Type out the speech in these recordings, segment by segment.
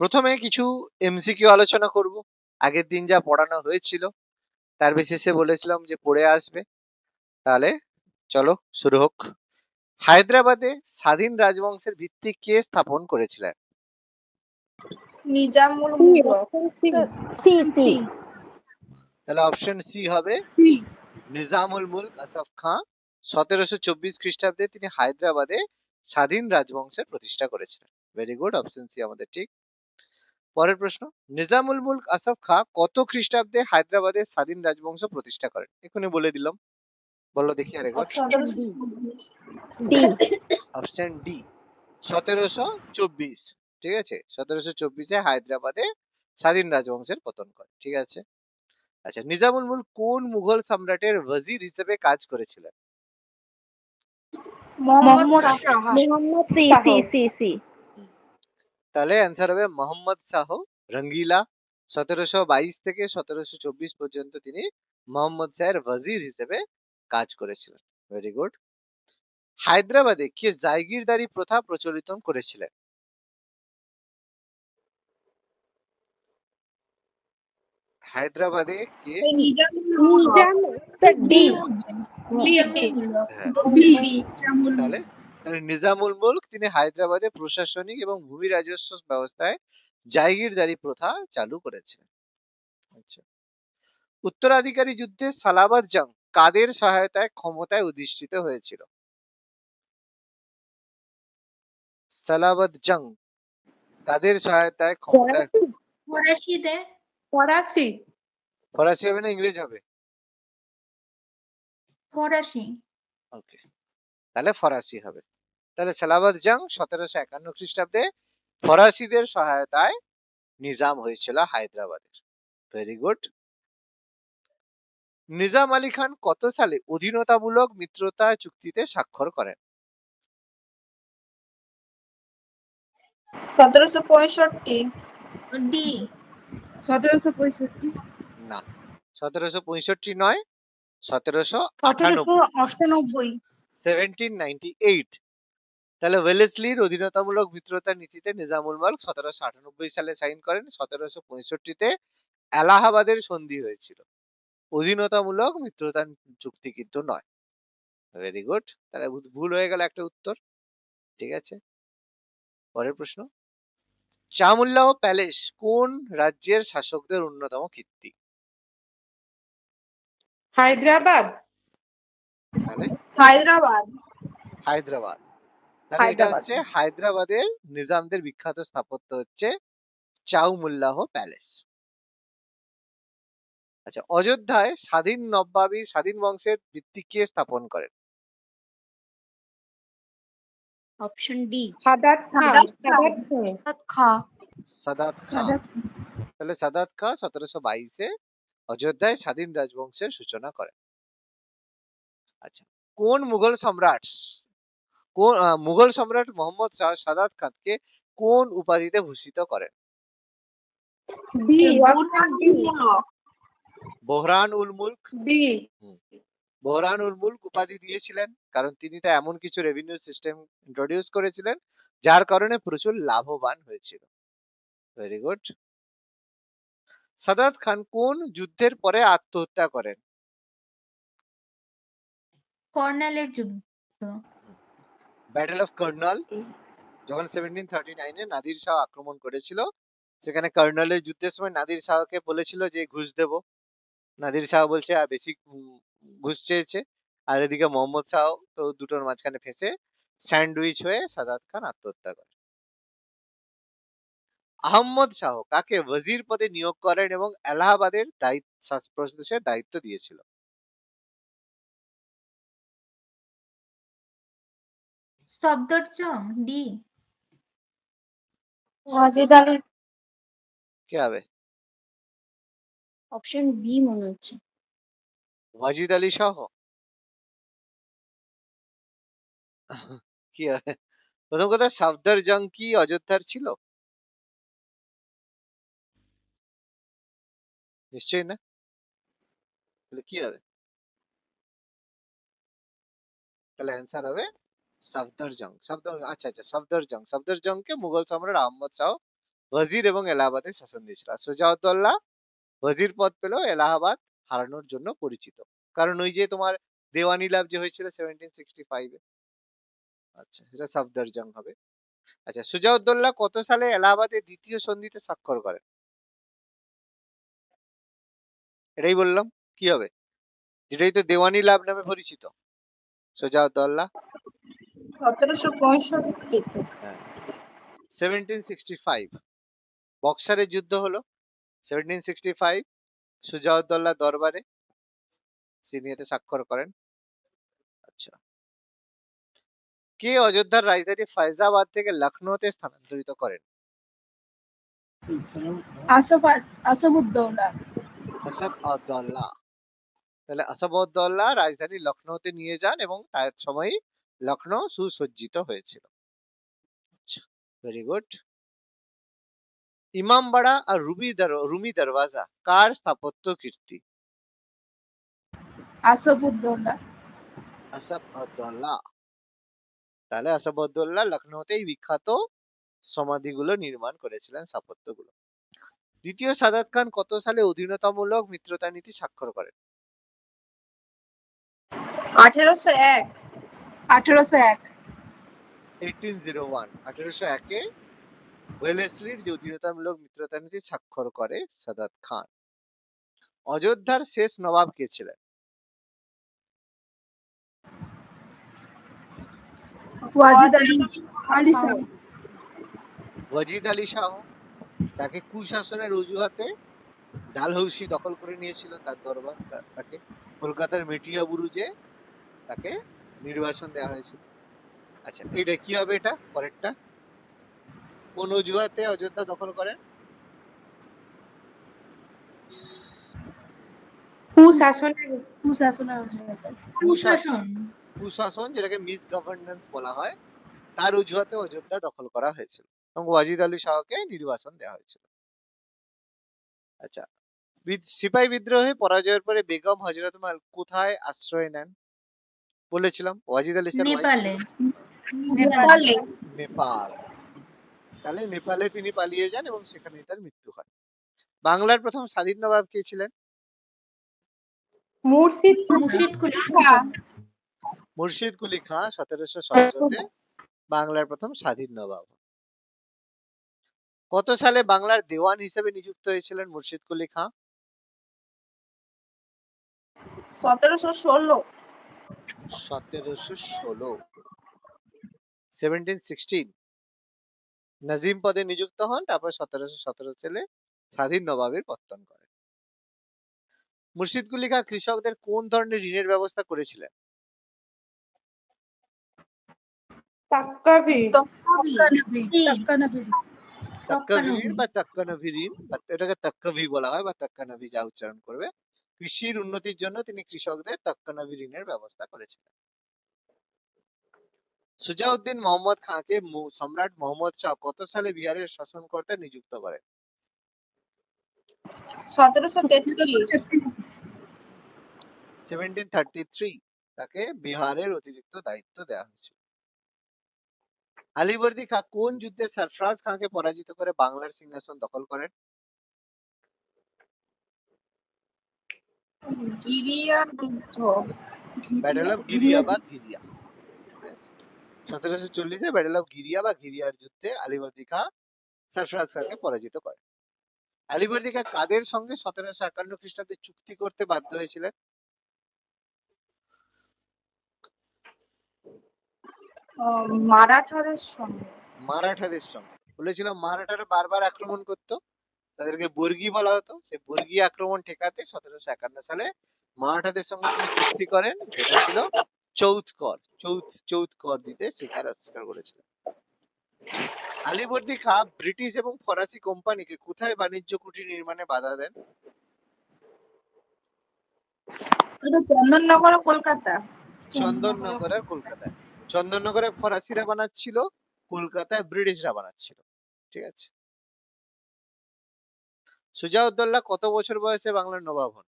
প্রথমে কিছু এমসিকিউ আলোচনা করব। আগের দিন যা পড়ানো হয়েছিল তার বেসিসে বলেছিলাম যে পড়ে আসবে। তাহলে চলো শুরু হোক। হায়দ্রাবাদে স্বাধীন রাজবংশের ভিত্তি কে স্থাপন করেছিলেন? Nizamul c, Mulk. Option c. C c তাহলে অপশন সি হবে সি। নিজামুল মুলক আসফ খাঁ। 1724 খ্রিস্টাব্দে তিনি হায়দ্রাবাদে স্বাধীন রাজবংশের প্রতিষ্ঠা করেছিলেন। ভেরি গুড, অপশন সি আমাদের ঠিক। পরের প্রশ্ন, নিজামুল মুলক আসফ খাঁ কত খ্রিস্টাব্দে হায়দ্রাবাদে স্বাধীন রাজবংশ প্রতিষ্ঠা করেন? এখনই বলে দিলাম, বলো দেখি আরেকবার। Option D. D. Option D 1724। ঠিক আছে, 1724-এ হায়দ্রাবাদে স্বাধীন রাজবংশের পতন করে। ঠিক আছে। আচ্ছা, নিজামুল মুলক কোন মুঘল সম্রাটের ওয়াজির হিসেবে কাজ করেছিলেন? Mohammad Shah. Mohammad c c c c. তাহলে অ্যান্সার হবে মোহাম্মদ শাহ রঙ্গিলা। 1722 থেকে 1724 পর্যন্ত তিনি মোহাম্মদ শাহের ওয়াজির হিসেবে কাজ করেছিলেন। Very good. হায়দ্রাবাদে কে জায়গিরদারি প্রথা প্রচলিত করেছিলেন? হায়দ্রাবাদে কে? Nizam sir D. হ্যাঁ, তাহলে নিজামুল মুলক তিনি হায়দ্রাবাদে প্রশাসনিক এবং ভূমি রাজস্ব ব্যবস্থায় জায়গিরদারি প্রথা চালু করেছিলেন। আচ্ছা, উত্তরাধিকারী যুদ্ধে সালাবাদ জং কাদের সহায়তায় ক্ষমতায় অধিষ্ঠিত হয়েছিল? সালাবাদ জং কাদের সহায়তায় ক্ষমতায়? ফরাসিদের। ফরাসি। ফরাসি হবে না ইংরেজ হবে? ফরাসি। ওকে, তাহলে ফরাসি হবে। তাহলে সালাবাদ জং 1751 খ্রিস্টাব্দে ফরাসিদের সহায়তায় নিজাম হয়েছিল হায়দ্রাবাদের। Very good. নিজাম আলী খান কত সালে অধীনতামূলক মিত্রতা চুক্তিতে স্বাক্ষর করেন? 1765। ডি। 1765। না, 1765 নয়, 1798। 1798। তাহলে ওয়েলেসলির অধীনতামূলক মিত্রতা নীতিতে নিজামুল মুলক 1798 সালে সাইন করেন। 1765-তে এলাহাবাদের সন্ধি হয়েছিল। অধীনতামূলক মিত্রতা চুক্তি কিন্তু নয়। ভেরি গুড, তাহলে ভুল হয়ে গেল একটা উত্তর। ঠিক আছে, পরের প্রশ্ন, চামুল্লাহ প্যালেস কোন রাজ্যের শাসকদের অন্যতম কীর্তি? হায়দ্রাবাদ। তাহলে হায়দ্রাবাদ। হায়দ্রাবাদ। তাহলে এটা হচ্ছে হায়দ্রাবাদের নিজামদের বিখ্যাত স্থাপত্য হচ্ছে চাউমুল্লাহ প্যালেস। আচ্ছা, অযোধ্যায় স্বাধীন বংশের ভিত্তি কে স্থাপন করেন? Option D. সাদাত খাঁ। সাদাত খাঁ। তাহলে সাদাত খাঁ 1722-এ অযোধ্যায় স্বাধীন রাজবংশের সূচনা করেন। আচ্ছা, কোন মুঘল সম্রাট মোহাম্মদ শাহ সাদাত খানকে কোন উপাধিতে ভূষিত করেন? বোহরান উল মুলক। বোহরান উল মুলক উপাধি দিয়েছিলেন কারণ তিনি তো এমন কিছু রেভিনিউ সিস্টেম ইন্ট্রোডিউস করেছিলেন যার কারণে প্রচুর লাভবান হয়েছিল। Very good. সাদাত খান কোন যুদ্ধের পরে আত্মহত্যা করেন? কর্নালের যুদ্ধ। Battle of Karnal. যখন 1739-এ নাদির শাহ আক্রমণ করেছিল, সেখানে কর্নালের যুদ্ধের সময় নাদির শাহকে বলেছিল যে ঘুষ দেব। নাদির শাহ বলছে আর বেশি ঘুষ চেয়েছে, আর এদিকে মোহাম্মদ শাহ তো দুটোর মাঝখানে ফেঁসে স্যান্ডউইচ হয়ে সাদাত খান আত্মহত্যা করে। আহম্মদ শাহ কাকে ওয়াজির পদে নিয়োগ করেন এবং এলাহাবাদের প্রদেশের দায়িত্ব দিয়েছিল? সফদরজং। ডি। ওয়াজিদ আলী। কে হবে? অপশন বি মনে হচ্ছে। ওয়াজিদ আলী শাহ। কি হবে? প্রথম কথা, সফদরজং কি অযোধ্যার ছিল? নিশ্চয়ই না। তাহলে কি হবে? তাহলে অ্যান্সার হবে সফদরজং। আচ্ছা, সফদরজংকে মুঘল সম্রাট আহমদ শাহ ওয়াজির এবং এলাহাবাদে শাসন দিয়েছিল। আর সুজাউদ্দৌলা ওয়াজির পদ পেল, এলাহাবাদ হারানোর জন্য পরিচিত। কারণ ওই যে তোমার দেওয়ানি লাভ যে হয়েছিল 1765 এ। আচ্ছা, এটা সাফদারজং হবে। আচ্ছা, সুজাউদ্দৌলা কত সালে এলাহাবাদে দ্বিতীয় সন্ধিতে স্বাক্ষর করেন? এটাই বললাম, কি হবে? যেটাই তো দেওয়ানি লাভ নামে পরিচিত, সুজাউদ্দৌলা। 1765 হ্যাঁ, 1765 বক্সারের যুদ্ধ হলো 1765। সুজাউদ্দৌলা দরবারে সিনিয়াতে স্বাক্ষর করেন। আচ্ছা, কে অযোধ্যার রাজধানী ফায়জাবাদ থেকে লখনৌতে স্থানান্তরিত করেন? আসাদুদ্দৌলা আসাদউদ্দৌলা। তাহলে আসাদউদ্দৌলা রাজধানী লখনৌতে নিয়ে যান এবং তার সময়ই লখনৌ সুসজ্জিত হয়েছিল। আচ্ছা, ভেরি গুড। ইমামবাড়া আর রুমি দরওয়াজা কার স্থাপত্য কীর্তি? আসাদুদ্দৌলা আসাদউদ্দৌলা। তাহলে আসাদউদ্দৌলা লখনৌতেই বিখ্যাত সমাধিগুলো নির্মাণ করেছিলেন, স্থাপত্যগুলো। দ্বিতীয় সাদাত খান কত সালে অধীনতামূলক মিত্রতা নীতি স্বাক্ষর করেন? 1801 1801 এ ওয়েলেসলির যে অধীনতামূলক মিত্রতা নীতি স্বাক্ষর করে সাদাত খান। অযোধ্যার শেষ নবাব কে ছিলেন? ওয়াজিদ আলী শাহ ওয়াজিদ আলী শাহ। তাকে কুশাসনের অজুহাতে ডালহৌসি দখল করে নিয়েছিল তার দরবার, তাকে কলকাতার মেটিয়া বুরুজে তাকে নির্বাসন দেওয়া হয়েছিল। আচ্ছা, এইটা কি হবে? এটা পরেরটা কোন অজুহাতে অযোধ্যা দখল করেন? কুশাসন, যেটাকে মিস গভর্নেন্স বলা হয়, তার অজুহাতে অযোধ্যা দখল করা হয়েছিল এবং ওয়াজিদ আলী শাহকে নির্বাসন দেওয়া হয়েছিল। আচ্ছা, সিপাহী বিদ্রোহে পরাজয়ের পরে বেগম হযরত মহল কোথায় আশ্রয় নেন? বলেছিলাম ওয়াজিদ আলী শাহ নেপাল। তাহলে নেপালে তিনি পালিয়ে যান এবং সেখানেই তার মৃত্যু হয়। বাংলার প্রথম স্বাধীন নবাব কে ছিলেন? মুর্শিদ কুলি খাঁ 1717-তে বাংলার প্রথম স্বাধীন নবাব। কত সালে বাংলার দেওয়ান হিসেবে নিযুক্ত হয়েছিলেন মুর্শিদ কুলি খাঁ? 1716 1716 নাজিম পদে নিযুক্ত হন, তারপর 1717 সালে স্বাধীন নবাবের পত্তন করেন। মুর্শিদ কুলি খাঁ কৃষকদের কোন ধরনের ঋণের ব্যবস্থা করেছিলেন? তক্কাভির বা তক্কানভি ঋণ, বা এটাকে তক্কাভি বলা হয় বা তক্কানভি, যা উচ্চারণ করবে। কৃষির উন্নতির জন্য তিনি কৃষকদের তক্কানভি ঋণের ব্যবস্থা করেছিলেন। সুজাউদ্দিন মোহাম্মদ খাঁকে সম্রাট মোহাম্মদ শাহ কত সালে বিহারের শাসনকর্তা নিযুক্ত করেন? 1733 তাকে বিহারের অতিরিক্ত দায়িত্ব দেওয়া হয়েছিল। আলীবর্দী খাঁ কোন যুদ্ধে সরফরাজ খাঁকে পরাজিত করে বাংলার সিংহাসন দখল করেন? ব্যাটল অফ গিরিয়া বা ঘিরিয়া। 1740-এ ব্যাটল অফ গিরিয়া বা ঘিরিয়ার যুদ্ধে আলীবর্দী খাঁ সরফরাজ খাঁকে পরাজিত করেন। আলীবর্দী খাঁ কাদের সঙ্গে 1751 খ্রিস্টাব্দে চুক্তি করতে বাধ্য হয়েছিলেন? মারাঠাদের সঙ্গে। বলেছিলাম মারাঠারা বারবার আক্রমণ করতো, তাদেরকে বর্গী বলা হতো। সেই বর্গী আক্রমণ ঠেকাতে 1751 সালে মারাঠাদের সঙ্গে তিনি চুক্তি করেন, যেটা ছিল চৌথ কর দিতে স্বীকার করেছিলেন। আলীবর্দী খাঁ ব্রিটিশ এবং ফরাসি কোম্পানিকে কোথায় বাণিজ্য কুটির নির্মাণে বাধা দেন? চন্দননগর ও কলকাতা। চন্দননগর আর কলকাতায়। চন্দননগরে ফরাসিরা বানাচ্ছিল, কলকাতায় ব্রিটিশরা বানাচ্ছিল। ঠিক আছে। সুজাউদ্দৌলা কত বছর বয়সে বাংলার নবাব হন?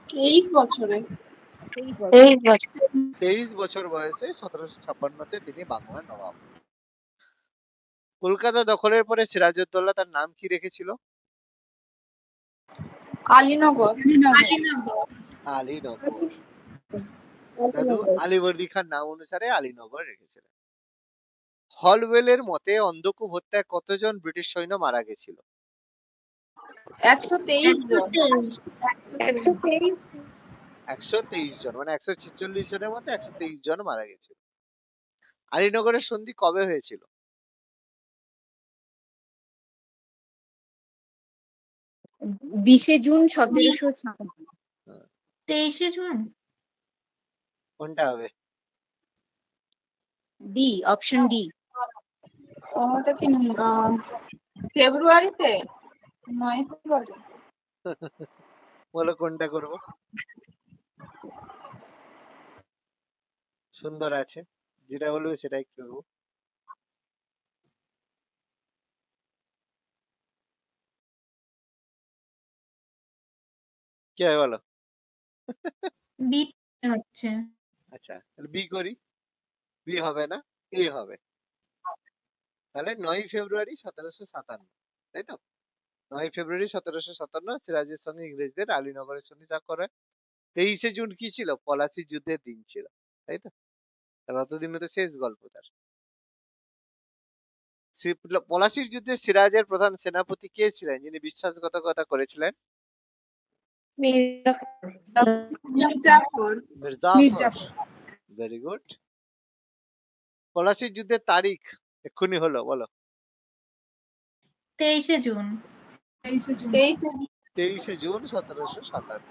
23 বছরে। 23 বছর বয়সে 1756-তে তিনি বাংলার নবাব হন। কলকাতা দখলের পরে সিরাজউদ্দৌলা তার নাম কি রেখেছিল? আলীনগর। আলীনগর। দাদু আলীবর্দী খান নাম অনুসারে আলীনগর রেখেছিলেন। হলওয়েলের মতে অন্ধকূপ হত্যায় কতজন ব্রিটিশ সৈন্য মারা গেছিল? 123 জন। 123 জন, মানে 146 জনের মধ্যে 123 জন মারা গেছিল। আলীনগরের সন্ধি কবে হয়েছিল? 20 জুন 1756। 23 জুন। কোনটা হবে? D, option D. ওটা কি ফেব্রুয়ারিতে? 9 ফেব্রুয়ারি। বলো কোনটা করব? সুন্দর আছে, যেটা বলবে সেটাই করবো। কি হবে বলো? বি হচ্ছে। আচ্ছা, তাহলে বি করি। বি হবে না, এ হবে। তাহলে 9 ফেব্রুয়ারি 1757, তাই তো? 9 ফেব্রুয়ারি 1757 সিরাজের সঙ্গে ইংরেজদের আলীনগরের সন্ধি স্বাক্ষর হয়। 23 জুন কি ছিল? পলাশির যুদ্ধের দিন ছিল, তাই তো? তাহলে অতদিনে তো শেষ গল্প তার। পলাশির যুদ্ধে সিরাজের প্রধান সেনাপতি কে ছিলেন, যিনি বিশ্বাসঘাতকতা করেছিলেন? মির্জাফর। মির্জাফর। Very good. পলাশির যুদ্ধের তারিখ এক্ষুনি হলো, বলো। 23 জুন। 23 জুন 1757।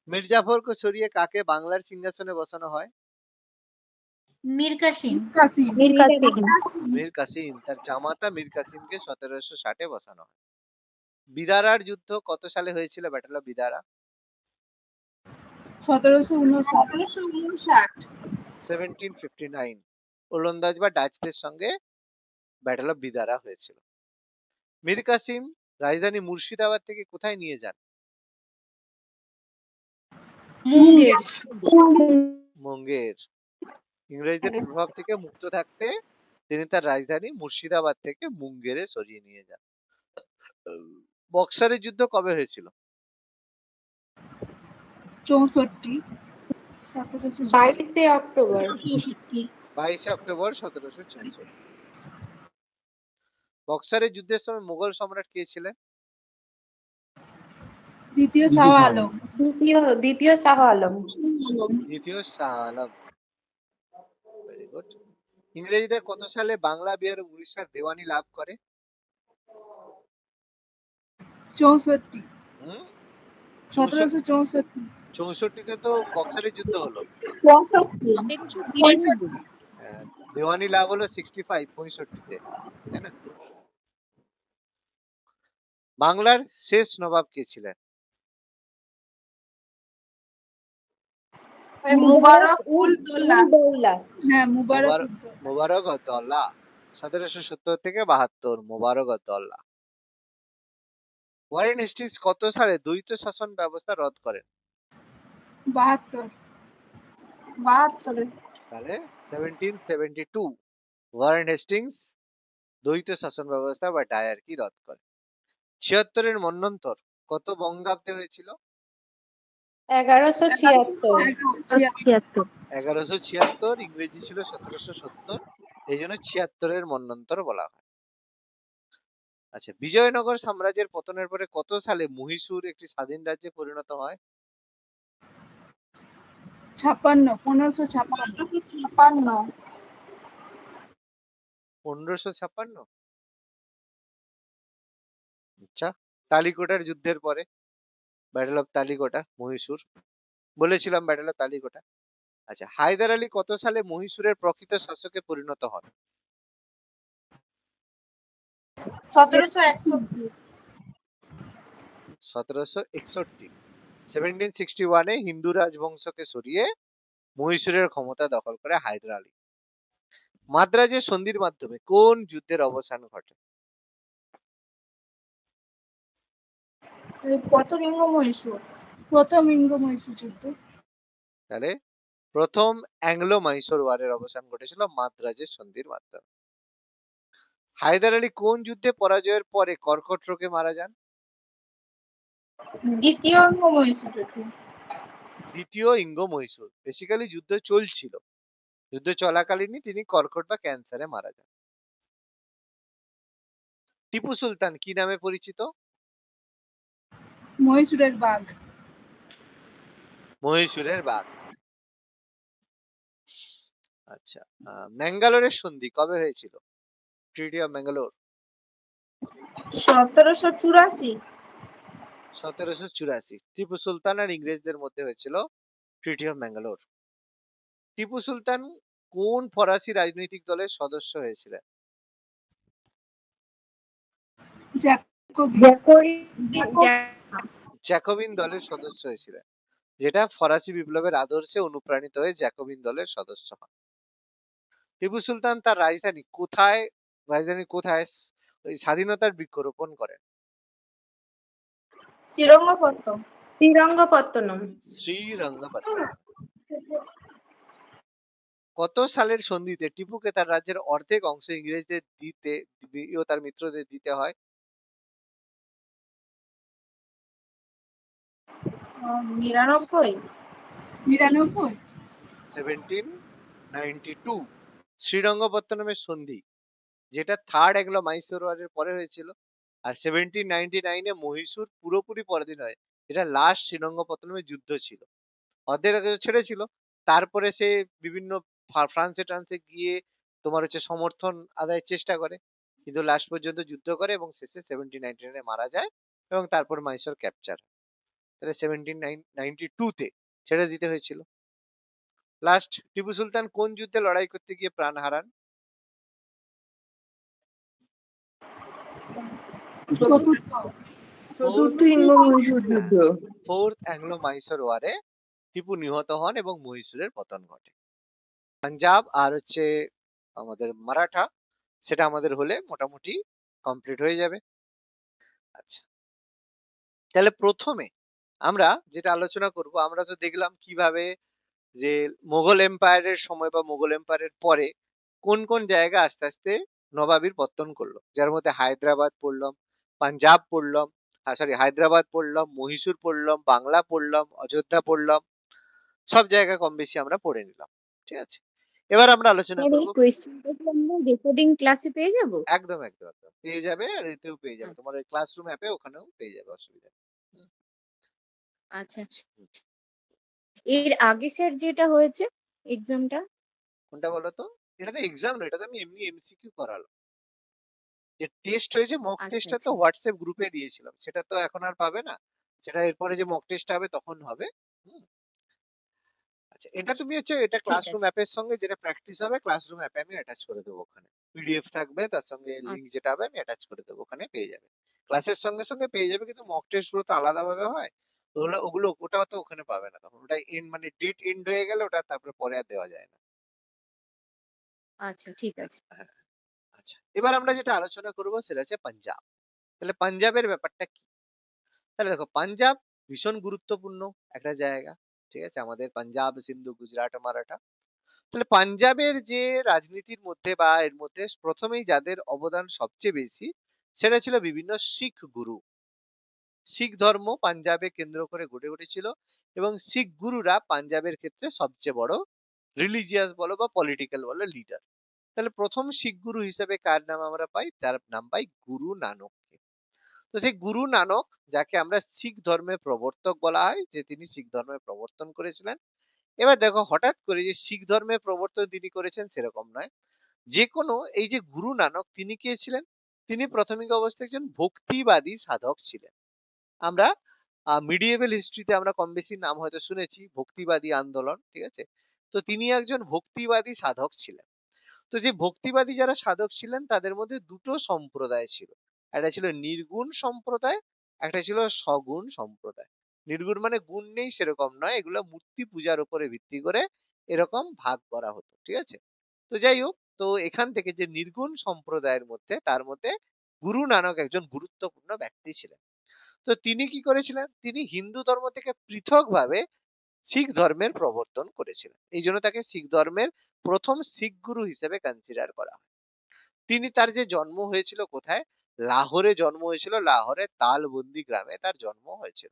মির্জাফরকে সরিয়ে কাকে বাংলার সিংহাসনে বসানো হয়? মীর কাসিম। মীর কাসিম। তার জামাতা মীর কাসিমকে 1760 বসানো হয়। বিদারার যুদ্ধ কত সালে হয়েছিল? Battle of Bidara 1759। ওলন্দাজ বা ডাচদের সঙ্গে ব্যাটল অফ বিদারা হয়েছিল। মীর কাসিম রাজধানী মুর্শিদাবাদ থেকে কোথায় নিয়ে যান? মুঙ্গের। ইংরেজদের প্রভাব থেকে মুক্ত থাকতে তিনি তার রাজধানী মুর্শিদাবাদ থেকে মুঙ্গেরে সরিয়ে নিয়ে যান। বক্সারের যুদ্ধ কবে হয়েছিল? 64। 22 অক্টোবর। 22 অক্টোবর 1764। বক্সারের যুদ্ধের সময় মুঘল সম্রাট কে ছিলেন? দ্বিতীয় শাহ আলম। দ্বিতীয় শাহ আলম। দ্বিতীয় শাহ আলম। Very good. ইংরেজরা কত সালে বাংলা, বিহার ও উড়িষ্যার দেওয়ানি লাভ করে? 64। 1764। 64-তে তো বক্সারের যুদ্ধ হলো। 65। দেওয়ানি লাভ হলো 65-তে, তাই না? বাংলার শেষ নবাব কে ছিলেন? মুবারক-উদ-দৌলা। হ্যাঁ, মুবারক-উদ-দৌলা। 1770 থেকে 72। মুবারক-উদ-দৌলা। ওয়ারেন হেস্টিংস কত সালে দ্বৈত শাসন ব্যবস্থা রদ করেন? 72। তাহলে 1772 ওয়ারেন হেস্টিংস দ্বৈত শাসন ব্যবস্থা বা ডায়ারকি রদ করে। 76-এর মন্বন্তর কত বঙ্গাব্দে হয়েছিল? 1176। 1176। ইংরেজি ছিল 1770, এই জন্য 76-এর মন্বন্তর বলা হয়। আচ্ছা, বিজয়নগর সাম্রাজ্যের পতনের পরে কত সালে মহীশূর একটি স্বাধীন রাজ্যে পরিণত হয়? 56। 1556। 1556। আচ্ছা, তালিকোটার যুদ্ধের পরে ব্যাটল অফ তালিকোটা, মহীশূর। বলেছিলাম ব্যাটল অফ তালিকোটা। আচ্ছা, হায়দার আলী কত সালে মহীশূরের প্রকৃত শাসকে পরিণত হন? 1761। 1761। 1761-এ হিন্দু রাজবংশকে সরিয়ে মহীশূরের ক্ষমতা দখল করে হায়দার আলী। মাদ্রাজের সন্ধির মাধ্যমে কোন যুদ্ধের অবসান ঘটে? প্রথম ইঙ্গ-মহীশূর যুদ্ধ। তাহলে প্রথম অ্যাংলো মাইসোর ওয়ারের অবসান ঘটেছিল মাদ্রাজের সন্ধির মাধ্যমে। হায়দার আলী কোন যুদ্ধে পরাজয়ের পরে কর্কট রোগে মারা যান? দ্বিতীয় মহীশূর যুদ্ধ। দ্বিতীয় ইঙ্গ মহীশূর। বেসিক্যালি যুদ্ধ চলছিল, যুদ্ধ চলাকালীনই তিনি কর্কট বা ক্যান্সারে মারা যান। টিপু সুলতান কি নামে পরিচিত? মহীশূরের বাঘ। মহীশূরের বাঘ। আচ্ছা, ম্যাঙ্গালোরের সন্ধি কবে হয়েছিল? Treaty of Mangalore. 1784। 1784। টিপু সুলতান আর ইংরেজদের মধ্যে হয়েছিল ট্রিটি অফ ম্যাঙ্গালোর। টিপু সুলতান কোন ফরাসি রাজনৈতিক দলের সদস্য হয়েছিলেন? জ্যাকোবিন দলের সদস্য হয়েছিলেন, যেটা ফরাসি বিপ্লবের আদর্শে অনুপ্রাণিত হয়ে জ্যাকোবিন দলের সদস্য হন। টিপু সুলতান তার রাজধানী কোথায় ওই স্বাধীনতার বৃক্ষরোপণ করেন? শ্রীরঙ্গপত্তনম। শ্রীরঙ্গপত্তনম। কত সালের সন্ধিতে টিপুকে তার রাজ্যের অর্ধেক অংশ ইংরেজদের দিতে ও তার মিত্রদের দিতে হয়? 99। 1792। শ্রীরঙ্গপত্তনমের সন্ধি, যেটা থার্ড অ্যাংলো মাইসোর ওয়ারের পরে হয়েছিল, আর 1799 এ মহীশূর পুরোপুরি পরাধীন হয়। এটা লাস্ট শ্রীরঙ্গপত্তনমের যুদ্ধ ছিল। অর্ধেক আগে ছেড়েছিল, তারপরে সে বিভিন্ন ফ্রান্সে ট্রান্সে গিয়ে তোমার হচ্ছে সমর্থন আদায়ের চেষ্টা করে, কিন্তু লাস্ট পর্যন্ত যুদ্ধ করে এবং শেষে 1799 এ মারা যায় এবং তারপর মাইসোর ক্যাপচার। তাহলে 1792 তে ছেড়ে দিতে হয়েছিল। লাস্ট টিপু সুলতান কোন যুদ্ধে লড়াই করতে গিয়ে প্রাণ হারান? চতুর্থ ইঙ্গ মহীশূর যুদ্ধ। ফোর্থ অ্যাংলো মাইসোর ওয়ারে টিপু নিহত হন এবং মহীশূরের পতন ঘটে। পাঞ্জাব আর হচ্ছে আমাদের মারাঠা, সেটা আমাদের হলে মোটামুটি কমপ্লিট হয়ে যাবে। আচ্ছা, তাহলে প্রথমে আমরা যেটা আলোচনা করব, আমরা তো দেখলাম কিভাবে যে মোগল এম্পায়ারের সময় বা মোগল এম্পায়ারের পরে কোন কোন জায়গা আস্তে আস্তে নবাবির পত্তন করলো, যার মধ্যে হায়দ্রাবাদ পড়লাম, পাঞ্জাব পড়লাম, হায়দ্রাবাদ পড়লাম, মহীশূর পড়লাম, বাংলা পড়লাম, অযোধ্যা পড়লাম, সব জায়গা কম বেশি আমরা পড়ে নিলাম। ঠিক আছে, এবার আমরা আলোচনা স্যার, এই করব। কোয়েশ্চেনটা কি আমরা রেকর্ডিং ক্লাসে পেয়ে যাব? একদম একদম একদম পেয়ে যাবে, আর এতেও পেয়ে যাবে, তোমার ওই ক্লাসরুম অ্যাপে ওখানেও পেয়ে যাবে, অসুবিধা নেই। আচ্ছা, এর আগে স্যার যেটা হয়েছে এক্সামটা, কোনটা বলো তো? এটা তো এক্সাম নয়, এটা তো আমি এমনি এমসিকিউ করালাম। যে টেস্ট হয়েছে, মক আচ্ছা টেস্টটা তো আচ্ছা হোয়াটসঅ্যাপ গ্রুপে দিয়েছিলাম, সেটা তো এখন আর পাবে না, সেটা এরপরে যে মক টেস্ট হবে তখন হবে। হুম। আচ্ছা, এটা আচ্ছা, তুমি হচ্ছে এটা ঠিক ক্লাসরুম আছে। অ্যাপের সঙ্গে যেটা প্র্যাকটিস হবে, ক্লাসরুম অ্যাপে আমি অ্যাটাচ করে দেবো, ওখানে পিডিএফ থাকবে, তার সঙ্গে লিংক যেটা হবে আমি অ্যাটাচ করে দেবো, ওখানে পেয়ে যাবে। ক্লাসের সঙ্গে সঙ্গে পেয়ে যাবে, কিন্তু মক টেস্ট গুলো তো আলাদাভাবে হয়, ওটা তো ওখানে পাবে না, তখন ওটা এন্ড মানে ডেট এন্ড হয়ে গেলে ওটা তারপরে পরে আর দেওয়া যায় না। আচ্ছা, ঠিক আছে। হ্যাঁ। আচ্ছা, এবার আমরা যেটা আলোচনা করবো সেটা হচ্ছে পাঞ্জাব। তাহলে পাঞ্জাবের ব্যাপারটা কি? তাহলে দেখো, পাঞ্জাব ভীষণ গুরুত্বপূর্ণ একটা জায়গা। ঠিক আছে, আমাদের পাঞ্জাব, সিন্ধু, গুজরাট, মারাঠা। তাহলে পাঞ্জাবের যে রাজনীতির মধ্যে বা এর মধ্যে প্রথমেই যাদের অবদান সবচেয়ে বেশি, সেটা ছিল বিভিন্ন শিখ গুরু। শিখ ধর্ম পাঞ্জাবে কেন্দ্র করে গড়ে উঠেছিল এবং শিখ গুরুরা পাঞ্জাবের ক্ষেত্রে সবচেয়ে বড় রিলিজিয়াস বলো বা পলিটিক্যাল বলো লিডার। তাহলে প্রথম শিখ গুরু হিসেবে কার নাম আমরা পাই? তার নাম পাই গুরু নানককে। তো সেই গুরু নানক, যাকে আমরা শিখ ধর্মের প্রবর্তক বলা হয়, যে তিনি শিখ ধর্মের প্রবর্তন করেছিলেন। এবার দেখো, হঠাৎ করে যে শিখ ধর্মের প্রবর্তন তিনি করেছেন সেরকম নয়। যে কোনো এই যে গুরু নানক, তিনি কে ছিলেন? তিনি প্রাথমিক অবস্থায় একজন ভক্তিবাদী সাধক ছিলেন। আমরা মিডিয়েভেল হিস্ট্রিতে আমরা কম বেশি নাম হয়তো শুনেছি, ভক্তিবাদী আন্দোলন। ঠিক আছে, তো তিনি একজন ভক্তিবাদী সাধক ছিলেন। তো যে ভক্তিবাদী যারা সাধক ছিলেন, তাদের মধ্যে দুটো সম্প্রদায় ছিল। একটা ছিল নির্গুণ সম্প্রদায়, একটা ছিল সগুণ সম্প্রদায়। নির্গুণ মানে গুণ নেই সেরকম নয়, এগুলো মূর্তি পূজার উপরে ভিত্তি করে এরকম ভাগ করা হতো। ঠিক আছে, তো যাই হোক, তো এখান থেকে যে নির্গুণ সম্প্রদায়ের মধ্যে, তার মধ্যে গুরু নানক একজন গুরুত্বপূর্ণ ব্যক্তি ছিলেন। তো তিনি কি করেছিলেন? তিনি হিন্দু ধর্ম থেকে পৃথকভাবে শিখ ধর্মের প্রবর্তন করেছিলেন। এই জন্য তাকে শিখ ধর্মের প্রথম শিখ গুরু হিসেবে কনসিডার করা হয়। তিনি তার যে জন্ম হয়েছিল কোথায়? লাহোরে জন্ম হয়েছিল। লাহোরের তালবন্দি গ্রামে তার জন্ম হয়েছিল।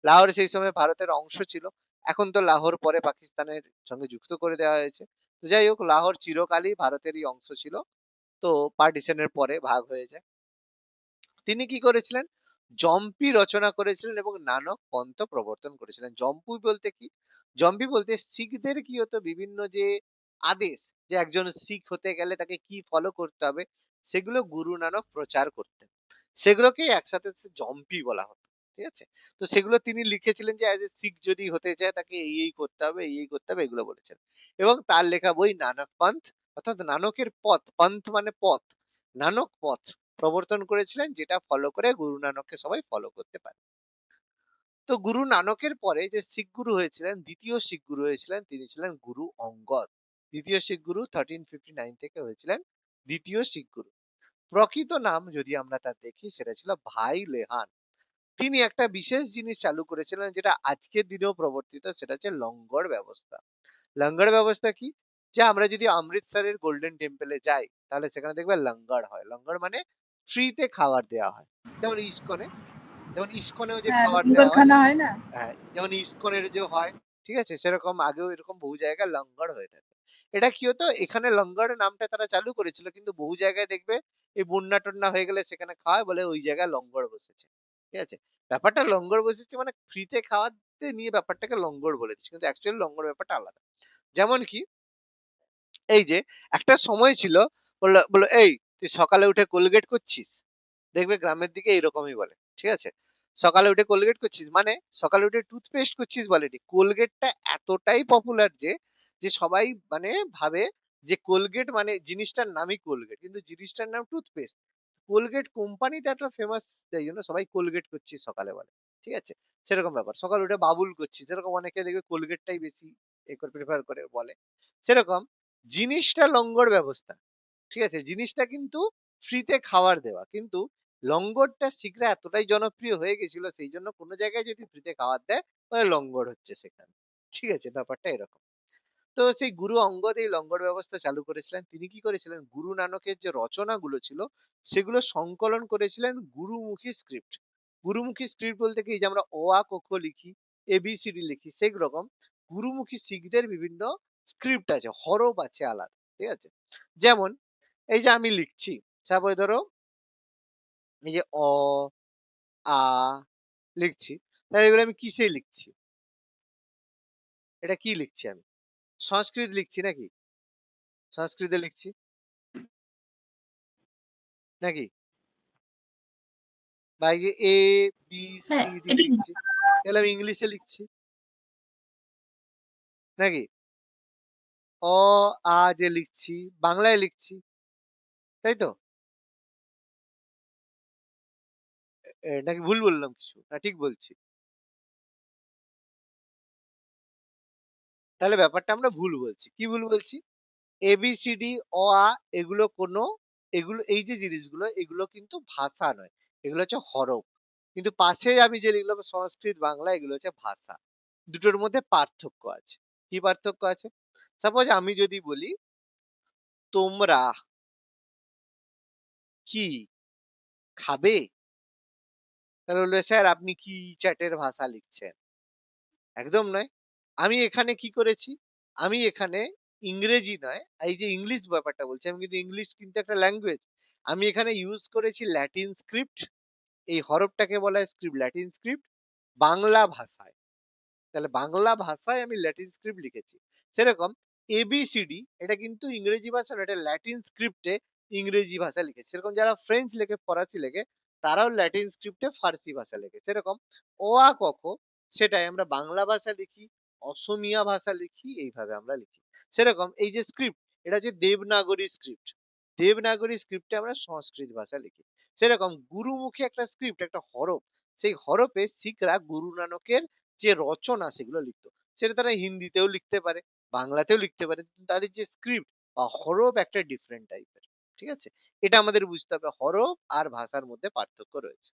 লাহোর সেই সময় ভারতের অংশ ছিল। এখন তো লাহোর পরে পাকিস্তানের সঙ্গে যুক্ত করে দেওয়া হয়েছে। তো যাই হোক, লাহোর চিরকালই ভারতেরই অংশ ছিল। তো পার্টিশনের পরে ভাগ হয়ে যায়। তিনি কি করেছিলেন? জম্পি রচনা করেছিলেন এবং নানক পন্থ প্রবর্তন করেছিলেন। জম্পি বলতে কি? জম্পি বলতে শিখদের কি হতো, বিভিন্ন যে আদেশ, যে একজন শিখ হতে গেলে তাকে কি ফলো করতে হবে, সেগুলো গুরু নানক প্রচার করতেন। সেগুলোকেই একসাথে জম্পি বলা হতো। ঠিক আছে? তো সেগুলো তিনি লিখেছিলেন যে অ্যাজ এ শিখ যদি হতে চায় তাকে এই করতে হবে, এই করতে হবে, এগুলো বলেছেন। এবং তার লেখা বই নানক পন্থ, অর্থাৎ নানকের পথ, পন্থ মানে পথ, নানক পথ প্রবর্তন করেছিলেন, যেটা ফলো করে গুরু নানককে সবাই ফলো করতে পারে। তো গুরু নানকের পরে যে শিখ গুরু হয়েছিলেন, দ্বিতীয় শিখ গুরু হয়েছিলেন, তিনি ছিলেন গুরু অঙ্গদ। দ্বিতীয় শিখ গুরু 1359 থেকে হয়েছিলেন দ্বিতীয় শিখ গুরু। প্রকৃত নাম যদি আমরা তার দেখি, সেটা ছিল ভাই লেহান। তিনি একটা বিশেষ জিনিস চালু করেছিলেন, যেটা আজকের দিনেও প্রবর্তিত, সেটা হচ্ছে লঙ্গর ব্যবস্থা। লঙ্গর ব্যবস্থা কি? যে আমরা যদি অমৃতসরের গোল্ডেন টেম্পলে যাই, তাহলে সেখানে দেখবে লঙ্গর হয়। লঙ্গর মানে ফ্রিতে খাবার দেওয়া হয়। যেমন ইস্কনে, যেমন ইস্কনেও যে হ্যাঁ, খাবার লঙ্গর দেওয়া হয়, খানা হয় না? হ্যাঁ, যেমন ইস্কনের যে হয়, ঠিক আছে? সেরকম আগেও এরকম বহু জায়গায় লঙ্গর হয়ে থাকে। এটা কি হতো? এখানে লঙ্গরের নামটা তারা চালু করেছিল, কিন্তু বহু জায়গায় দেখবে এই বন্যা-টন্যা হয়ে গেলে সেখানে খাওয়ায়, বলে ওই জায়গায় লঙ্গর বসেছে। ঠিক আছে? ব্যাপারটা লঙ্গর বসেছে মানে ফ্রিতে খাওয়াতে নিয়ে ব্যাপারটাকে লঙ্গর বলে দিচ্ছে। কিন্তু অ্যাকচুয়ালি লঙ্গর ব্যাপারটা আলাদা। যেমন কি, এই যে একটা সময় ছিল, বলল, "এই তুই সকালে উঠে কোলগেট করছিস?" দেখবে গ্রামের দিকে এরকমই বলে। ঠিক আছে? সকালে উঠে কোলগেট করছিস মানে সকালে উঠে টুথপেস্ট করছিস বলেনি। কোলগেটটা এতটাই পপুলার যে সবাই মানে ভাবে যে কোলগেট মানে জিনিসটার নামই কোলগেট। কিন্তু জিনিসটার নাম টুথপেস্ট। কোলগেট কোম্পানিটা এত ফেমাস, তাই জন্য সবাই কোলগেট করছিস সকালে বলে। ঠিক আছে? সেরকম ব্যাপার। সকালে উঠে বাবুল করছিস। এরকম অনেকে দেখবে কোলগেটটাই বেশি প্রেফার করে বলে। সেরকম জিনিসটা লঙ্গর ব্যবস্থা। ঠিক আছে? জিনিসটা কিন্তু ফ্রিতে খাবার দেওয়া। কিন্তু লঙ্গরটা শিখরা এতটাই জনপ্রিয় হয়ে গেছিল, সেইজন্য কোন জায়গায় যদি ফ্রিতে খাবার দেয়, তাহলে লঙ্গর হচ্ছে সেখানে। ঠিক আছে? ব্যাপারটা এরকম। তো সেই গুরু অঙ্গদ এই লঙ্গর ব্যবস্থা চালু করেছিলেন। তিনি কি করেছিলেন? গুরু নানকের যে রচনাগুলো ছিল, সেগুলো সংকলন করেছিলেন গুরুমুখী স্ক্রিপ্ট। গুরুমুখী স্ক্রিপ্ট বলতে কি, এই যে আমরা অ, আ, ক, খ লিখি, ABCD লিখি, সেই রকম গুরুমুখী শিখদের বিভিন্ন স্ক্রিপ্ট আছে, হরফ আছে আলাদা। ঠিক আছে? যেমন এই যে আমি লিখছি, তারপরে ধরো এই যে অ, আ লিখছি। তাহলে এগুলো আমি কিসে লিখছি? এটা কি লিখছি আমি? সংস্কৃত লিখছি নাকি? সংস্কৃতে লিখছি নাকি? বা এই যে A, B, C, হ্যাঁ, D এটা লিখছি। তাহলে আমি ইংলিশে লিখছি নাকি? অ, আ যে লিখছি, বাংলায় লিখছি। তাই তো? নাকি ভুল বললাম কিছু? না ঠিক বলছি? তাহলে ব্যাপারটা আমরা ভুল বলছি। কি ভুল বলছি? ABCD, অ, আ এগুলো কোনো, এগুলো এই যে জিনিসগুলো, এগুলো কিন্তু ভাষা নয়। এগুলো হচ্ছে হরফ। কিন্তু পাশে আমি যে লিখলাম সংস্কৃত, বাংলা, এগুলো হচ্ছে ভাষা। দুটোর মধ্যে পার্থক্য আছে। কি পার্থক্য আছে? সাপোজ আমি যদি বলি, তোমরা কি খাবে? তাহলে বলবে, স্যার আপনি কি চ্যাটের ভাষা লিখছেন? একদম নয়। আমি এখানে কি করেছি? আমি এখানে ইংরেজি নয়, এই যে ইংলিশ ব্যাপারটা বলছি, আমি কিন্তু ইংলিশ কিন্তু একটা ল্যাঙ্গুয়েজ। আমি এখানে ইউজ করেছি ল্যাটিন স্ক্রিপ্ট। এই হরফটাকে বলা হয় স্ক্রিপ্ট, ল্যাটিন স্ক্রিপ্ট বাংলা ভাষায়। তাহলে বাংলা ভাষায় আমি ল্যাটিন স্ক্রিপ্ট লিখেছি। সেরকম ABCD এটা কিন্তু ইংরেজি ভাষা না, এটা ল্যাটিন স্ক্রিপ্টে ইংরেজি ভাষা লিখেছে। সেরকম যারা ফ্রেঞ্চ লেখে, ফরাসি লেখে, তারাও ল্যাটিন স্ক্রিপ্টে ফার্সি ভাষা লেখে। সেরকম অ, আ, ক, খ সেটাই আমরা বাংলা ভাষা লিখি, অসমিয়া ভাষা লিখি, এইভাবে আমরা লিখি। সেরকম এই যে স্ক্রিপ্ট, এটা হচ্ছে দেবনাগরী স্ক্রিপ্ট। দেবনাগরী স্ক্রিপ্টে আমরা সংস্কৃত ভাষা লিখি। সেরকম গুরুমুখী একটা স্ক্রিপ্ট, একটা হরফ, সেই হরফে শিখরা গুরু নানকের যে রচনা সেগুলো লিখতো। সেটা তারা হিন্দিতেও লিখতে পারে, বাংলাতেও লিখতে পারে। কিন্তু তাদের যে স্ক্রিপ্ট বা হরফ একটা ডিফারেন্ট টাইপের। ঠিক আছে? এটা আমাদের বুঝতে হবে, হরফ আর ভাষার মধ্যে পার্থক্য রয়েছে।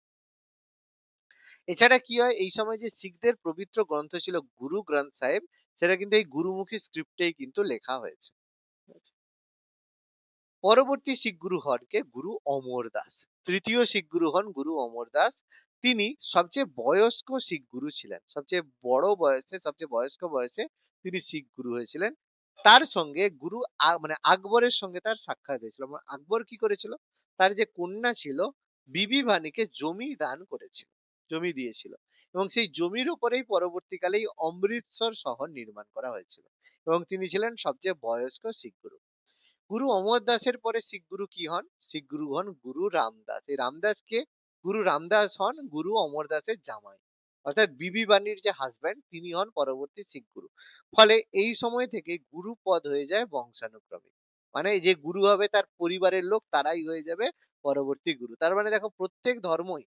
এছাড়া কি হয়, এই সময় যে শিখদের পবিত্র গ্রন্থ ছিল গুরু গ্রন্থ সাহেব, সেটা কিন্তু এই গুরুমুখী স্ক্রিপ্টেই কিন্তু লেখা হয়েছে। ঠিক আছে? পরবর্তী শিখ গুরু হন কে? গুরু অমর দাস। তৃতীয় শিখ গুরু হন গুরু অমর দাস। তিনি সবচেয়ে বয়স্ক শিখ গুরু ছিলেন। সবচেয়ে বড় বয়সে, সবচেয়ে বয়স্ক বয়সে তিনি শিখ গুরু হয়েছিলেন। তার সঙ্গে গুরু মানে আকবরের সঙ্গে তার সাক্ষাৎ হয়েছিল। এবং আকবর কি করেছিল? তার যে কন্যা ছিল বিবি বাণীকে জমি দান করেছিল, জমি দিয়েছিল। এবং সেই জমির উপরেই পরবর্তীকালে এই অমৃতসর শহর নির্মাণ করা হয়েছিল। এবং তিনি ছিলেন সবচেয়ে বয়স্ক শিখ গুরু। গুরু অমর দাসের পরে শিখ গুরু কি হন? শিখ গুরু হন গুরু রামদাস। এই রামদাস কে? গুরু রামদাস হন গুরু অমর দাসের জামাই, অর্থাৎ বিবি বাণীর যে হাজবেন্ড তিনি হন পরবর্তী শিখ গুরু। ফলে এই সময় থেকে গুরু পদ হয়ে যায় বংশানুক্রমিক। মানে যে গুরু হবে তার পরিবারের লোক তারাই হয়ে যাবে পরবর্তী গুরু। তার মানে দেখো প্রত্যেক ধর্মই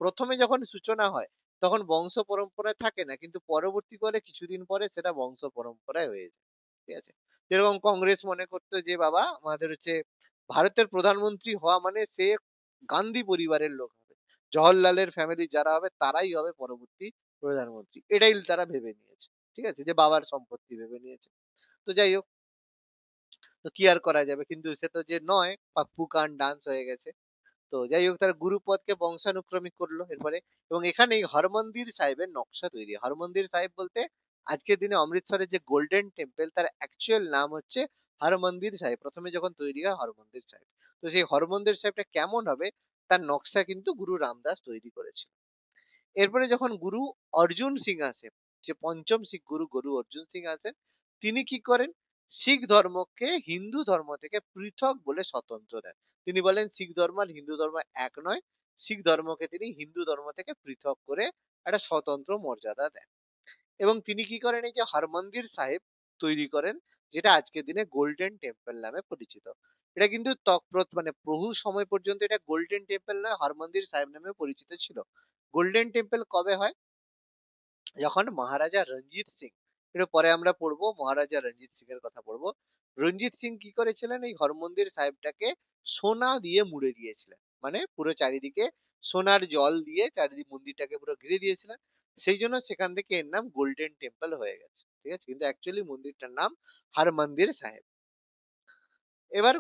প্রথমে যখন সূচনা হয় তখন বংশ পরম্পরায় থাকে না, কিন্তু পরবর্তীকালে কিছুদিন পরে সেটা বংশ পরম্পরায় হয়ে যায়। ঠিক আছে? যেরকম কংগ্রেস মনে করতো যে বাবা আমাদের হচ্ছে ভারতের প্রধানমন্ত্রী হওয়া মানে সে গান্ধী পরিবারের লোক হবে, জওহরলালের ফ্যামিলি যারা হবে তারাই হবে পরবর্তী প্রধানমন্ত্রী, এটাই তারা ভেবে নিয়েছে। ঠিক আছে, যে বাবার সম্পত্তি ভেবে নিয়েছে। তো যাই হোক, তো কি আর করা যাবে, কিন্তু সে তো যে নয়, পাপ্পু কান ডান্স হয়ে গেছে। তো যাই হোক, তারা গুরুপদকে বংশানুক্রমিক করলো এরপরে। এবং এখানেই হরমন্দির সাহেবের নকশা তৈরি। হরমন্দির সাহেব বলতে আজকের দিনে অমৃতসরের যে গোল্ডেন টেম্পল তার অ্যাকচুয়াল নাম হচ্ছে হরমন্দির সাহেব। প্রথমে যখন তৈরি হয় হরমন্দির সাহেব, তো সেই হরমন্দির সাহেবটা কেমন হবে তার নকশা কিন্তু গুরু রামদাস তৈরি করেছিল। এরপরে যখন গুরু অর্জুন সিং আসে, যে পঞ্চম শিখ গুরু গুরু অর্জুন সিং আসেন, তিনি কি করেন? শিখ ধর্মকে হিন্দু ধর্ম থেকে পৃথক বলে স্বতন্ত্র দেন। তিনি বলেন শিখ ধর্ম আর হিন্দু ধর্ম এক নয়, শিখ ধর্মকে তিনি হিন্দু ধর্ম থেকে পৃথক করে একটা স্বতন্ত্র মর্যাদা দেন। এবং তিনি কি করেন? এই যে হরমন্দির সাহেব তৈরি করেন, যেটা আজকের দিনে গোল্ডেন টেম্পল নামে পরিচিত। এটা কিন্তু মানে বহু সময় পর্যন্ত এটা গোল্ডেন টেম্পল নয়, হরমন্দির সাহেব নামে পরিচিত ছিল। গোল্ডেন টেম্পল কবে হয়? যখন মহারাজা রঞ্জিত সিং, একটু পরে আমরা পড়বো মহারাজা রঞ্জিত সিং এর কথা পড়বো। রঞ্জিত সিং কি করেছিলেন? এই হরমন্দির সাহেবটাকে সোনা দিয়ে মুড়ে দিয়েছিলেন, মানে পুরো চারিদিকে সোনার জল দিয়ে চারিদিকে মন্দিরটাকে পুরো ঘিরে দিয়েছিলেন। সেই জন্য সেখান থেকে এর নাম গোল্ডেন টেম্পল হয়ে গেছে। ঠিক আছে, কিন্তু অ্যাকচুয়ালি মন্দিরটার নাম হরমন্দির সাহেব। এবার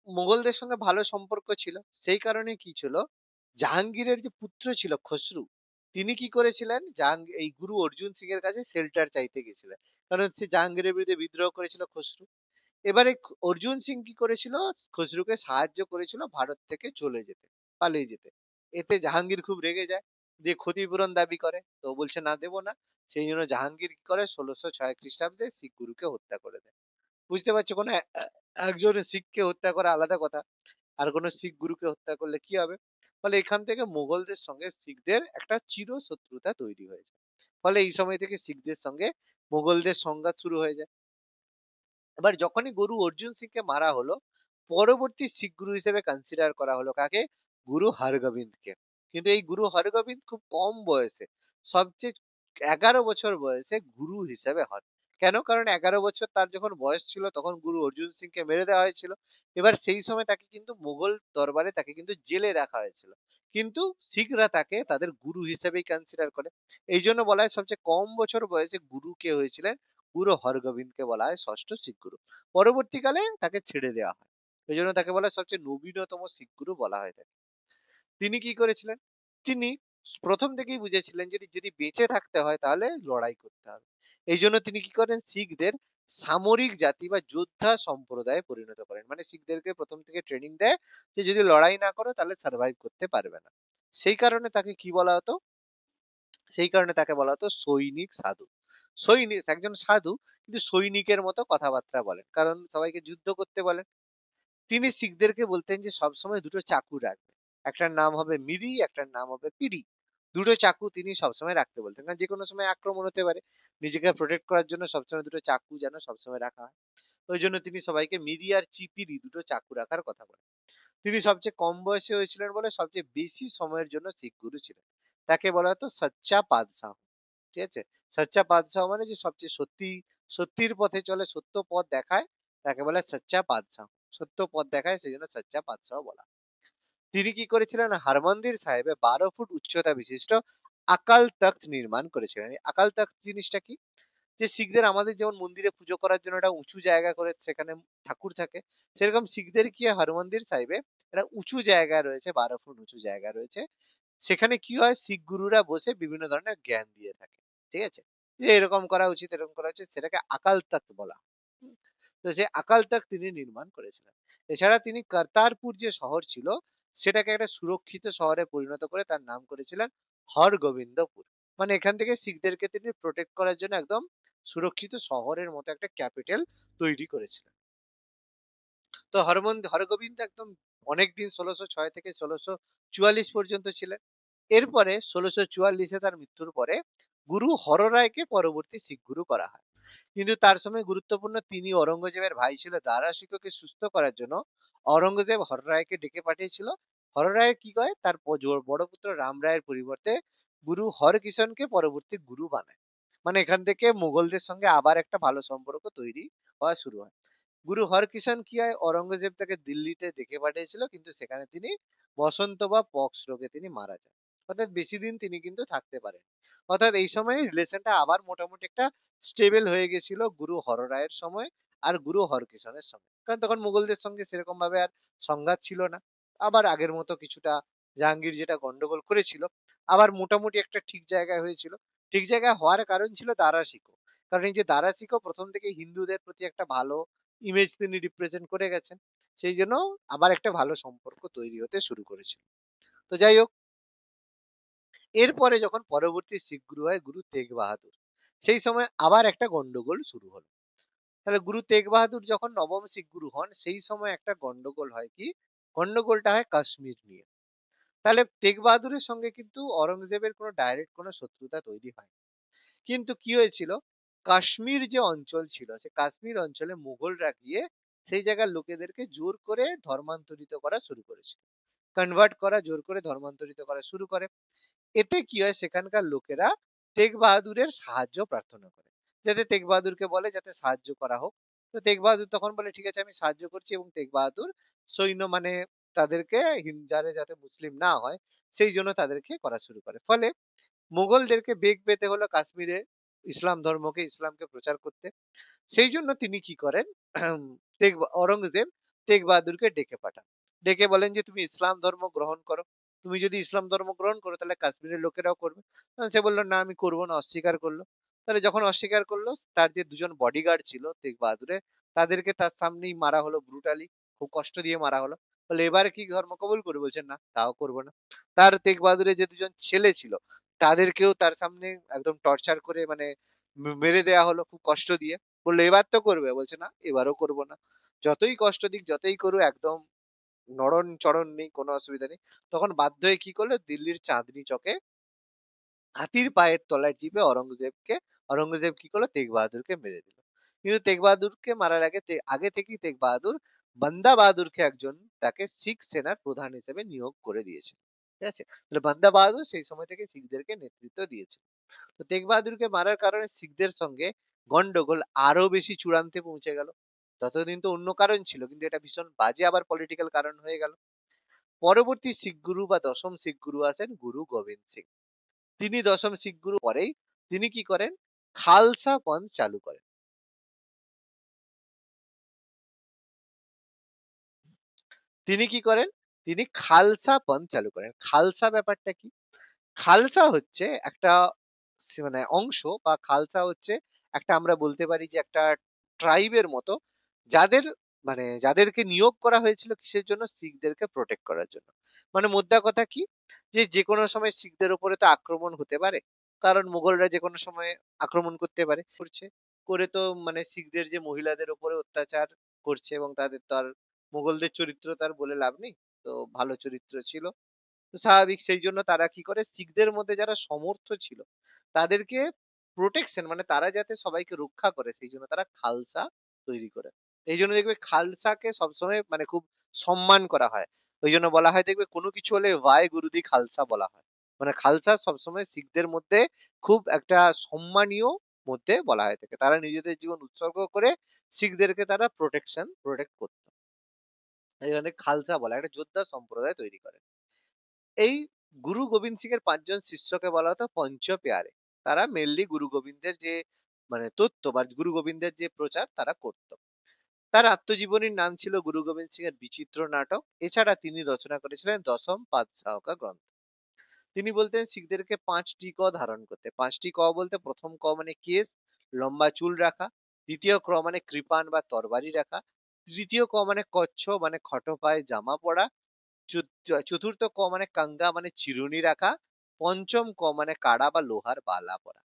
মুঘলদের সঙ্গে ভালো সম্পর্ক ছিল, সেই কারণে কি ছিল, জাহাঙ্গীরের যে পুত্র ছিল খসরু, তিনি কি করেছিলেন? এই গুরু অর্জুন সিং এর কাছে শেল্টার চাইতে গেছিলেন, কারণ সে জাহাঙ্গীরের বিরুদ্ধে বিদ্রোহ করেছিল খসরু। এবারে অর্জুন সিং কি করেছিল? খসরুকে সাহায্য করেছিল ভারত থেকে চলে যেতে, পালিয়ে যেতে। এতে জাহাঙ্গীর খুব রেগে যায়, দিয়ে ক্ষতিপূরণ দাবি করে, তো বলছে না দেবো না। সেই জন্য জাহাঙ্গীর কি করে? 1606 খ্রিস্টাব্দে শিখ গুরুকে হত্যা করে দেয়। বুঝতে পারছো, কোনো একজন শিখকে হত্যা করা আলাদা কথা, আর কোনো শিখ গুরুকে হত্যা করলে কি হবে? ফলে এখান থেকে মুঘলদের সঙ্গে শিখদের একটা চির শত্রুতা তৈরি হয়েছে। ফলে এই সময় থেকে শিখদের সঙ্গে মুঘলদের সংঘাত শুরু হয়ে যায়। এবার যখনই গুরু অর্জুন সিংকে মারা হলো, পরবর্তী শিখ গুরু হিসেবে কনসিডার করা হলো কাকে? গুরু হরগোবিন্দকে। কিন্তু এই গুরু হরগোবিন্দ খুব কম বয়সে, সবচেয়ে 11 বছর বয়সে গুরু হিসেবে হন। কেন? কারণ 11 বছর তার যখন বয়স ছিল তখন গুরু অর্জুন সিংকে মেরে দেওয়া হয়েছিল। এবার সেই সময় তাকে কিন্তু মুঘল দরবারে তাকে কিন্তু জেলে রাখা হয়েছিল, কিন্তু শিখরা তাকে তাদের গুরু হিসেবেই কনসিডার করে। এই জন্য বলা হয় সবচেয়ে কম বছর বয়সে গুরু কে হয়েছিলেন? গুরু হরগোবিন্দকে বলা হয় ষষ্ঠ শিখ গুরু। পরবর্তীকালে তাকে ছেড়ে দেওয়া হয়, এই জন্য তাকে বলা হয় সবচেয়ে নবীনতম শিখ গুরু বলা হয় তাকে। তিনি কি করেছিলেন? তিনি প্রথম থেকেই বুঝেছিলেন যদি যদি বেঁচে থাকতে হয় তাহলে লড়াই করতে হবে। এই জন্য তিনি কি করেন? শিখদের সামরিক জাতি বা যোদ্ধা সম্প্রদায়ে পরিণত করেন। মানে শিখদেরকে প্রথম থেকে ট্রেনিং দেয় যে যদি লড়াই না করো তাহলে সার্ভাইভ করতে পারবে না। সেই কারণে তাকে কি বলা হতো? সেই কারণে তাকে বলা হতো সৈনিক সাধু। সৈনিক একজন সাধু, কিন্তু সৈনিকের মতো কথাবার্তা বলেন, কারণ সবাইকে যুদ্ধ করতে বলেন। তিনি শিখদেরকে বলতেন যে সবসময় দুটো চাকু রাখবে, একটার নাম হবে মিরি, একটার নাম হবে পিরি। দুটো চাকু তিনি সবসময় রাখতে বলতেন, কারণ যে কোনো সময় আক্রমণ হতে পারে। নিজেকে প্রোটেক্ট করার জন্য সবসময় দুটো চাকু যেন সবসময় রাখা হয়। ওই জন্য তিনি সবাইকে মিরি আর চিপিরি দুটো চাকু রাখার কথা বলেন। তিনি সবচেয়ে কম বয়সে হয়েছিলেন বলে সবচেয়ে বেশি সময়ের জন্য শিখ গুরু ছিলেন। তাকে বলা হতো সচ্চা বাদশাহ। ঠিক আছে? সচ্চা বাদশাহ মানে যে সবচেয়ে সত্যির পথে চলে, সত্য পথ দেখায়, তাকে বলে সচ্চা বাদশাহ। সত্য পথ দেখায়, সেজন্য সচ্চা বাদশাহ বলা। তিনি কি করেছিলেন? হরমন্দির সাহেবে 12 ফুট উচ্চতা বিশিষ্ট আকাল তখ্ত নির্মাণ করেছিলেন। এই আকাল তখ্ত জিনিসটা কি? যে শিখদের আমাদের যেমন মন্দিরে পুজো করার জন্য একটা উঁচু জায়গা করে সেখানে ঠাকুর থাকে, সেরকম শিখদের কি হয় হরমন্দির সাহিবে একটা উঁচু জায়গা রয়েছে, 12 ফুট উঁচু জায়গা রয়েছে। সেখানে কি হয় শিখ গুরুরা বসে বিভিন্ন ধরনের জ্ঞান দিয়ে থাকে। ঠিক আছে? যে এরকম করা উচিত, এরকম করা উচিত, সেটাকে আকাল তখ্ত বলা হয়। হুম? তো সেই আকাল তখ্ত তিনি নির্মাণ করেছিলেন। এছাড়া তিনি কর্তারপুর যে শহর ছিল সেটাকে একটা সুরক্ষিত শহরে পরিণত করে তার নাম করেছিলেন হরগোবিন্দপুর। মানে এখান থেকে শিখদেরকে তিনি প্রোটেক্ট করার জন্য একদম সুরক্ষিত শহরের মতো একটা ক্যাপিটাল তৈরি করেছিলেন। তো হরগোবিন্দ একদম অনেকদিন ১৬০৬ থেকে ১৬৪৪ পর্যন্ত ছিলেন। এরপরে ১৬৪৪ তার মৃত্যুর পরে গুরু হররায়কে পরবর্তী শিখ গুরু করা হয়। কিন্তু তার সময় গুরুত্বপূর্ণ তিনি অরঙ্গজেবের ভাই ছিল দারা শিকোকে সুস্থ করার জন্য অরঙ্গজেব হররায়কে ডেকে পাঠিয়েছিল। হররায় কি করে তার বড় পুত্র রাম রায়ের পরিবর্তে গুরু হরকিষণকে পরবর্তী গুরু বানায়। মানে এখান থেকে মুঘলদের সঙ্গে আবার একটা ভালো সম্পর্ক তৈরি হওয়া শুরু হয়। গুরু হরকিষণ কি হয় অরঙ্গজেব তাকে দিল্লিতে ডেকে পাঠিয়েছিল, কিন্তু সেখানে তিনি বসন্ত বা পক্স রোগে তিনি মারা যান। অর্থাৎ বেশি দিন তিনি কিন্তু থাকতে পারেন। অর্থাৎ এই সময় রিলেশনটা আবার মোটামুটি একটা স্টেবল হয়ে গেছিল গুরু হররায়ের সময় আর গুরু হরকিষণের সময়, কারণ তখন মুঘলদের সঙ্গে সেরকম ভাবে আর সংঘাত ছিল না। আবার আগের মতো কিছুটা জাহাঙ্গীর যেটা গন্ডগোল করেছিল আবার মোটামুটি একটা ঠিক জায়গায় হয়েছিল। ঠিক জায়গায় হওয়ার কারণ ছিল দারা শিকো। কারণ এই যে দারা শিকো প্রথম থেকে হিন্দুদের প্রতি একটা ভালো ইমেজ তিনি রিপ্রেজেন্ট করে গেছেন। সেই জন্য আবার একটা ভালো সম্পর্ক তৈরি হতে শুরু করেছিল। তো যাই হোক, এরপরে যখন পরবর্তী শিখ গুরু হয় গুরু তেগ বাহাদুর, সেই সময় আবার একটা গন্ডগোল শুরু হলো। তাহলে গুরু তেগ বাহাদুর যখন নবম শিখ গুরু হন সেই সময় একটা গন্ডগোল হয় কি, গন্ডগোলটা হয় কাশ্মীর নিয়ে। তাহলে তেগ বাহাদুরের সঙ্গে কিন্তু অরঙ্গজেবের কোনো ডাইরেক্ট কোনো শত্রুতা তৈরি হয়, কিন্তু কি হয়েছিল কাশ্মীর যে অঞ্চল ছিল সে কাশ্মীর অঞ্চলে মুঘলরা গিয়ে সেই জায়গার লোকেদেরকে জোর করে ধর্মান্তরিত করা শুরু করেছিল, কনভার্ট করা, জোর করে ধর্মান্তরিত করা শুরু করে। এতে কি হয় সেখানকার লোকেরা তেগ বাহাদুরের সাহায্য প্রার্থনা করে, যাতে তেগ বাহাদুরকে বলে যাতে সাহায্য করা হোক। তো তেগ বাহাদুর তখন বলে ঠিক আছে আমি সাহায্য করছি, এবং তেগ বাহাদুর সৈন্য মানে তাদেরকে যারা যাতে মুসলিম না হয় সেই জন্য তাদেরকে করা শুরু করে। ফলে মুঘলদেরকে বেগ পেতে হলো কাশ্মীরে ইসলামকে প্রচার করতে। সেই জন্য তিনি কি করেন অরঙ্গজেব তেগ বাহাদুরকে ডেকে পাঠান। ডেকে বলেন যে তুমি ইসলাম ধর্ম গ্রহণ করো। তুমি যদি ইসলাম ধর্ম গ্রহণ করো তাহলে কাশ্মীরের লোকেরাও করবে। সে বলল না আমি করবো না, অস্বীকার করলো। তাহলে যখন অস্বীকার করলো তার যে দুজন বডিগার্ড ছিল তেগ বাহাদুরের তাদেরকে তার সামনেই মারা হলো ব্রুটালি, খুব কষ্ট দিয়ে মারা হলো। বলে এবার কি ধর্ম কবুল করবে, বলছেন না তাও করবো না। তার তেগ বাহাদুরের যে দুজন ছেলে ছিল তাদেরকেও তার সামনে একদম টর্চার করে মানে মেরে দেয়া হলো খুব কষ্ট দিয়ে। বললো এবার তো করবে, বলছে না এবারও করবো না। যতই কষ্ট দিক যতই করুক একদম নড়ন চড়ন নেই, কোনো অসুবিধা নেই। তখন বাধ্য হয়ে কি করলো দিল্লির চাঁদনি চকে হাতির পায়ের তলায় চিপে অরঙ্গজেব কি করলো তেগ বাহাদুরকে মেরে দিল। কিন্তু তেগ বাহাদুরকে মারার আগে আগে থেকেই তেগ বাহাদুর বান্দা বাহাদুরকে একজন তাকে শিখ সেনার প্রধান হিসেবে নিয়োগ করে দিয়েছিল। ঠিক আছে? তাহলে বান্দা বাহাদুর সেই সময় থেকে শিখদেরকে নেতৃত্ব দিয়েছে। তো তেগ বাহাদুরকে মারার কারণে শিখদের সঙ্গে গন্ডগোল আরো বেশি চূড়ান্তে পৌঁছে গেল। ততদিন তো অন্য কারণ ছিল, কিন্তু এটা ভীষণ বাজে আবার পলিটিক্যাল কারণ হয়ে গেল। পরবর্তী শিখ গুরু বা দশম শিখ গুরু আছেন গুরু গোবিন্দ সিং। তিনি দশম শিখ গুরু পরেই তিনি কি করেন খালসা পন্থ চালু করেন। তিনি কি করেন তিনি খালসা পন্থ চালু করেন। খালসা ব্যাপারটা কি? খালসা হচ্ছে একটা মানে অংশ, বা খালসা হচ্ছে একটা আমরা বলতে পারি যে একটা ট্রাইবের মতো, যাদের মানে যাদেরকে নিয়োগ করা হয়েছিল কিসের জন্য শিখদেরকে প্রোটেক্ট করার জন্য। মানে মোদ্দা কথা কি যে যে কোনো সময় শিখদের উপরে তো আক্রমণ হতে পারে, কারণ মুঘলরা যে কোনো সময় আক্রমণ করতে পারে, করছে করে তো মানে শিখদের যে মহিলাদের উপরে অত্যাচার করছে, এবং তাদের তো আর মুঘলদের চরিত্র তার বলে লাভ নেই, তো ভালো চরিত্র ছিল। তো স্বাভাবিক সেই জন্য তারা কি করে শিখদের মধ্যে যারা সমর্থ ছিল তাদেরকে প্রোটেকশন মানে তারা যাতে সবাইকে রক্ষা করে সেই জন্য তারা খালসা তৈরি করে। এই জন্য দেখবে খালসাকে সবসময় মানে খুব সম্মান করা হয়। ওই জন্য বলা হয় দেখবে কোনো কিছু হলে ভাই গুরুদি খালসা বলা হয়। মানে খালসা সবসময় শিখদের মধ্যে খুব একটা সম্মানীয় মধ্যে বলা হয়ে থাকে। তারা নিজেদের জীবন উৎসর্গ করে শিখদেরকে তারা প্রোটেক্ট করতো। এই জন্য খালসা বলা হয়, একটা যোদ্ধা সম্প্রদায় তৈরি করে। এই গুরু গোবিন্দ সিং এর ৫ জন শিষ্যকে বলা হতো পঞ্চ পেয়ারে। তারা মেইনলি গুরু গোবিন্দের যে মানে তথ্য বা গুরু গোবিন্দের যে প্রচার তারা করত। তার আত্মজীবনীর নাম ছিল গুরু গোবিন্দ সিং এর বিচিত্র নাটক। এছাড়া তিনি রচনা করেছিলেন দশম পাতশাহ কা গ্রন্থ। তিনি বলতেন শিখদেরকে 5টি ক ধারণ করতে। 5টি ক বলতে প্রথম ক মানে কেশ, লম্বা চুল রাখা। দ্বিতীয় ক মানে কৃপান বা তরবারি রাখা। তৃতীয় ক মানে কচ্ছ মানে খটপায়ে জামা পরা। চতুর্থ ক মানে কাঙ্গা মানে চিরুনি রাখা। পঞ্চম ক মানে কাড়া বা লোহার বালা পরা।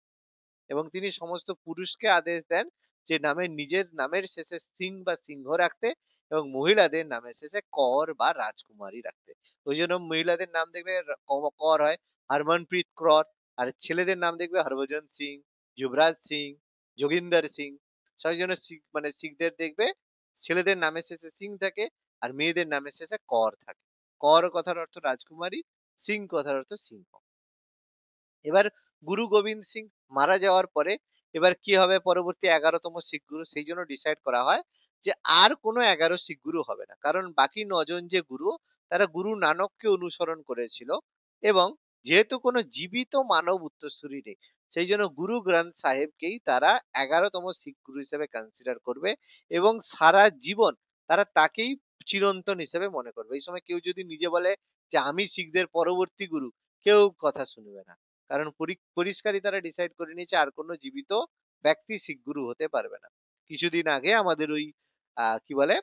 এবং তিনি সমস্ত পুরুষকে আদেশ দেন যে নিজের নামের শেষে সিং বা সিংহ রাখতে এবং মহিলাদের নামের শেষে কর বা রাজকুমারী রাখতে। ওই জন্য মহিলাদের নাম দেখবে কর হয় হরমনপ্রীত কর, আর ছেলেদের নাম দেখবে হরভজন সিং, যুবরাজ সিং, যোগিন্দর সিং। সেই জন্য মানে শিখদের দেখবে ছেলেদের নামের শেষে সিং থাকে আর মেয়েদের নামের শেষে কর থাকে। কর কথার অর্থ রাজকুমারী, সিং কথার অর্থ সিংহ। এবার গুরু গোবিন্দ সিং মারা যাওয়ার পরে এবার কি হবে পরবর্তী 11তম শিখ গুরু, সেই জন্য ডিসাইড করা হয় যে আর কোনো 11 শিখ গুরু হবে না, কারণ বাকি 9জন যে গুরু তারা গুরু নানককে অনুসরণ করেছিল এবং যেহেতু কোনো জীবিত মানব উত্তরসূরি নেই, সেই জন্য গুরু গ্রন্থ সাহেবকেই তারা 11তম শিখ গুরু হিসেবে কনসিডার করবে এবং সারা জীবন তারা তাকেই চিরন্তন হিসেবে মনে করবে। এই সময় কেউ যদি নিজে বলে যে আমি শিখদের পরবর্তী গুরু, কেউ কথা শুনবে না, কারণ পরিষ্কারই তারা ডিসাইড করে নিয়েছে আর কোনো জীবিত ব্যক্তি শিখ গুরু হতে পারবে না। কিছুদিন আগে আমাদের ওই কি বলে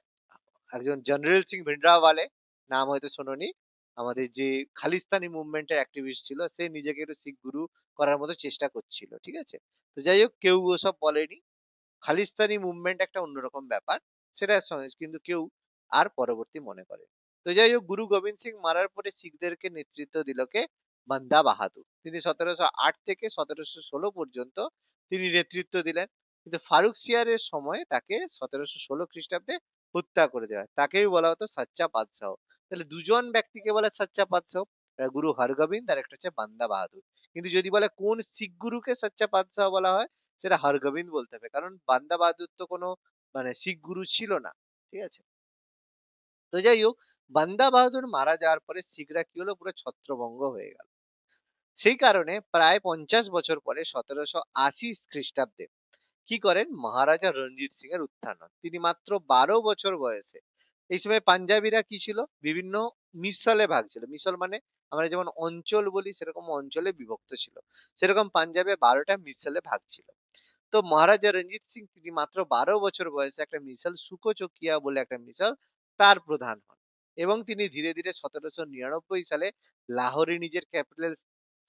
একজন জনরেল সিং ভিন্ডরাওয়ালে, নাম হয়তো শোনোনি, আমাদের যে খালিস্তানি মুভমেন্টের অ্যাক্টিভিস্ট ছিল, সে নিজেকে একটু শিখ গুরু করার মতো চেষ্টা করছিল, ঠিক আছে। তো যাই হোক কেউ ওসব বলেনি, খালিস্তানি মুভমেন্ট একটা অন্যরকম ব্যাপার, সেটা কিন্তু কেউ আর পরবর্তী মনে করে। তো যাই হোক গুরু গোবিন্দ সিং মারার পরে শিখদেরকে নেতৃত্ব দিল কে, বান্দা বাহাদুর। তিনি 1708 থেকে 1716 পর্যন্ত তিনি নেতৃত্ব দিলেন, কিন্তু ফারুক সিয়ারের সময় তাকে 1716 খ্রিস্টাব্দে হত্যা করে দেওয়া হয়। তাকেই বলা হতো সাচ্চা বাদশাহ। তাহলে দুজন ব্যক্তিকে বলে সাচ্চা বাদশাহ, একটা গুরু হরগোবিন্দ আর একটা হচ্ছে বান্দা বাহাদুর। কিন্তু যদি বলে কোন শিখ গুরুকে সাচ্চা বাদশাহ বলা হয়, সেটা হরগোবিন্দ বলতে হবে, কারণ বান্দা বাহাদুর তো কোনো মানে শিখ গুরু ছিল না, ঠিক আছে। তো যাই হোক বান্দা বাহাদুর মারা যাওয়ার পরে শিখরা কি হলো, পুরো ছত্রভঙ্গ হয়ে গেল। সেই কারণে প্রায় 50 বছর পরে 1780 খ্রিস্টাব্দে কি করেন, মহারাজা রঞ্জিত সিং এর উত্থান হন। তিনি মাত্র 12 বছর বয়সে। এই সময় পাঞ্জাবিরা কি ছিল, বিভিন্ন মিসলে ভাগ ছিল। মিসল মানে আমরা যেমন অঞ্চল বলি, সেরকম অঞ্চলে বিভক্ত ছিল। সেরকম পাঞ্জাবে 12টা মিসলে ভাগ ছিল। তো মহারাজা রঞ্জিত সিং তিনি মাত্র 12 বছর বয়সে একটা মিসাল সুকোচকিয়া বলে একটা মিসাল তার প্রধান হন এবং তিনি ধীরে ধীরে 1799 সালে লাহোরে নিজের ক্যাপিটাল